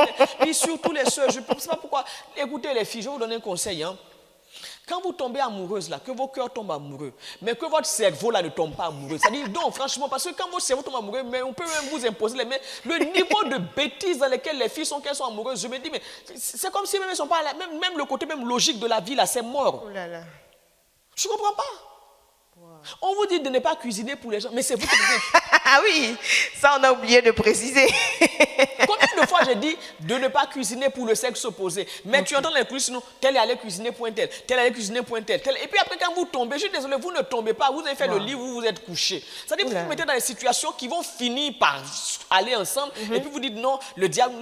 les soeurs. Je ne sais pas pourquoi. Écoutez les filles, je vais vous donner un conseil. Hein. Quand vous tombez amoureuse, là, que vos cœurs tombent amoureux, mais que votre cerveau là, ne tombe pas amoureux. C'est-à-dire, donc, franchement, parce que quand votre cerveau tombe amoureux, mais on peut même vous imposer les mains. Le niveau de bêtises dans lesquelles les filles sont, qu'elles sont amoureuses, je me dis, mais c'est comme si même elles sont pas là. Même le côté même logique de la vie, là, c'est mort. Oh là là. Je ne comprends pas. On vous dit de ne pas cuisiner pour les gens, mais c'est vous qui dites. Ah oui, ça on a oublié de préciser. Combien de fois j'ai dit de ne pas cuisiner pour le sexe opposé, mais tu entends les coulisses, sinon, tel est allé cuisiner pour un tel, tel est allé cuisiner pour un tel, tel. Et puis après quand vous tombez, je suis désolé, vous ne tombez pas, vous avez fait le lit, vous vous êtes couché. C'est-à-dire que vous vous mettez dans des situations qui vont finir par aller ensemble, et puis vous dites non, le diable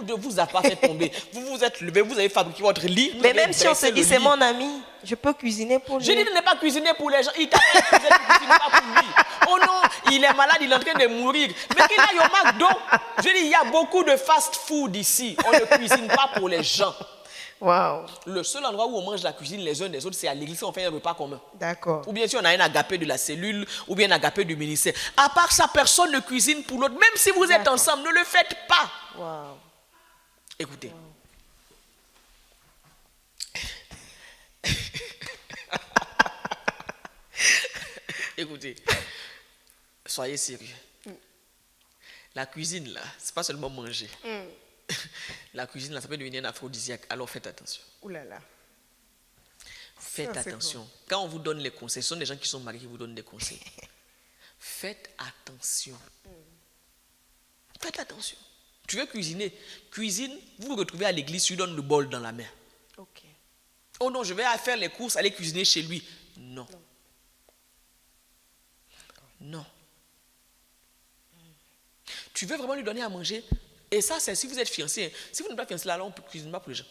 ne vous a pas fait tomber. Vous vous êtes levé, vous avez fabriqué votre lit. Mais même si on se dit c'est mon ami, je peux cuisiner pour lui. Je dis de ne pas cuisiner pour les gens. Il t'a fait cuisiner, tu ne cuisines pas pour lui. Oh non, il est malade, il est en train de mourir. Mais qu'il aille au McDo. Je dis, il y a beaucoup de fast-food ici. On ne cuisine pas pour les gens. Wow. Le seul endroit où on mange la cuisine les uns des autres, c'est à l'église, on fait un repas commun. D'accord. Ou bien si on a un agapé de la cellule, ou bien un agapé du ministère. À part ça, personne ne cuisine pour l'autre. Même si vous êtes ensemble, ne le faites pas. Wow. Écoutez. Wow. Écoutez, soyez sérieux. La cuisine, là, c'est pas seulement manger. La cuisine, là, ça peut devenir un aphrodisiaque. Alors faites attention. Ouh là là. Faites attention. Bon. Quand on vous donne les conseils, ce sont des gens qui sont mariés qui vous donnent des conseils. Faites attention. Faites attention. Tu veux cuisiner. Cuisine, vous vous retrouvez à l'église, tu lui donnes le bol dans la main. Ok. Oh non, je vais faire les courses, aller cuisiner chez lui. Non. Non. Tu veux vraiment lui donner à manger? Et ça, c'est si vous êtes fiancé. Si vous n'êtes pas fiancé, là, on ne cuisine pas pour les gens.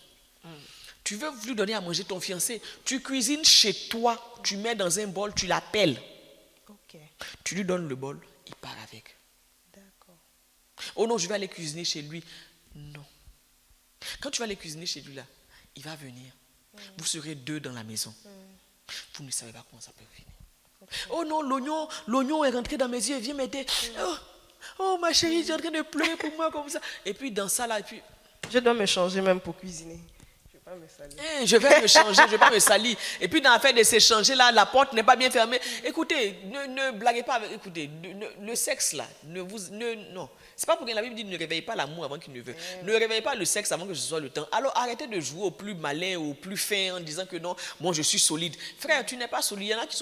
Tu veux lui donner à manger ton fiancé. Tu cuisines chez toi. Tu mets dans un bol, tu l'appelles. Ok. Tu lui donnes le bol, il part avec. D'accord. Oh non, je vais aller cuisiner chez lui. Non. Quand tu vas aller cuisiner chez lui, là, il va venir. Vous serez deux dans la maison. Vous ne savez pas comment ça peut finir. Oh non, l'oignon est rentré dans mes yeux, viens m'aider. Oh ma chérie, j'ai en train de pleurer pour moi comme ça. Et puis dans ça là, et puis... Je dois me changer même pour cuisiner. Je vais pas me salir. Je vais me changer, je vais pas me salir. Et puis dans l'affaire de s'échanger là, la porte n'est pas bien fermée. Écoutez, ne blaguez pas avec... Écoutez, le sexe là, non. C'est pas pour que la Bible dit ne réveille pas l'amour avant qu'il ne veut. Ne réveille pas le sexe avant que ce soit le temps. Alors arrêtez de jouer au plus malin, au plus fin en disant que non, moi je suis solide. Frère, tu n'es pas solide. Il y en a qui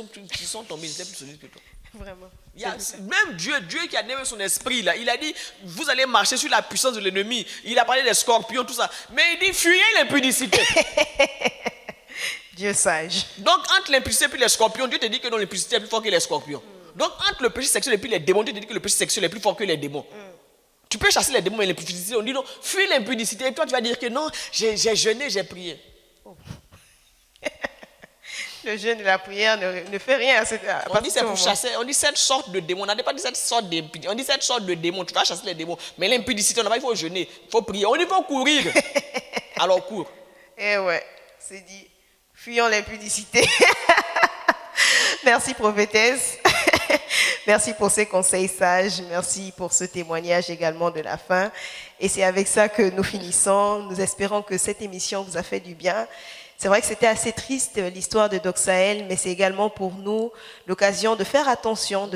sont tombés, ils étaient plus solides que toi. Vraiment. Même Dieu qui a donné son esprit là, il a dit vous allez marcher sur la puissance de l'ennemi. Il a parlé des scorpions, tout ça. Mais il dit fuyez l'impudicité. Dieu sage. Donc entre l'impudicité et les scorpions, Dieu te dit que non, l'impudicité est plus fort que les scorpions. Donc entre le péché sexuel et puis les démons, Dieu te dit que le péché sexuel est plus fort que les démons. Tu peux chasser les démons et l'impudicité. On dit non, fuis l'impudicité. Et toi tu vas dire que non, j'ai jeûné, j'ai prié. Oh. Le jeûne et la prière ne fait rien. On dit c'est pour chasser. On dit cette sorte de démon. On n'a pas dit cette sorte d'impudicité. On dit cette sorte de démon. Tu vas chasser les démons. Mais l'impudicité, on n'a pas, il faut jeûner, il faut prier. On dit il faut courir. Alors cours. Eh ouais, c'est dit. Fuyons l'impudicité. Merci prophétesse. Merci pour ces conseils sages. Merci pour ce témoignage également de la fin. Et c'est avec ça que nous finissons. Nous espérons que cette émission vous a fait du bien. C'est vrai que c'était assez triste l'histoire de Doxaël, mais c'est également pour nous l'occasion de faire attention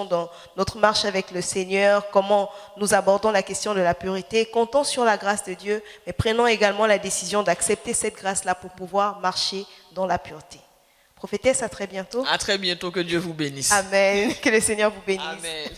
dans notre marche avec le Seigneur, comment nous abordons la question de la pureté. Comptons sur la grâce de Dieu, mais prenons également la décision d'accepter cette grâce-là pour pouvoir marcher dans la pureté. Prophétesse, à très bientôt. À très bientôt, que Dieu vous bénisse. Amen. Que le Seigneur vous bénisse. Amen.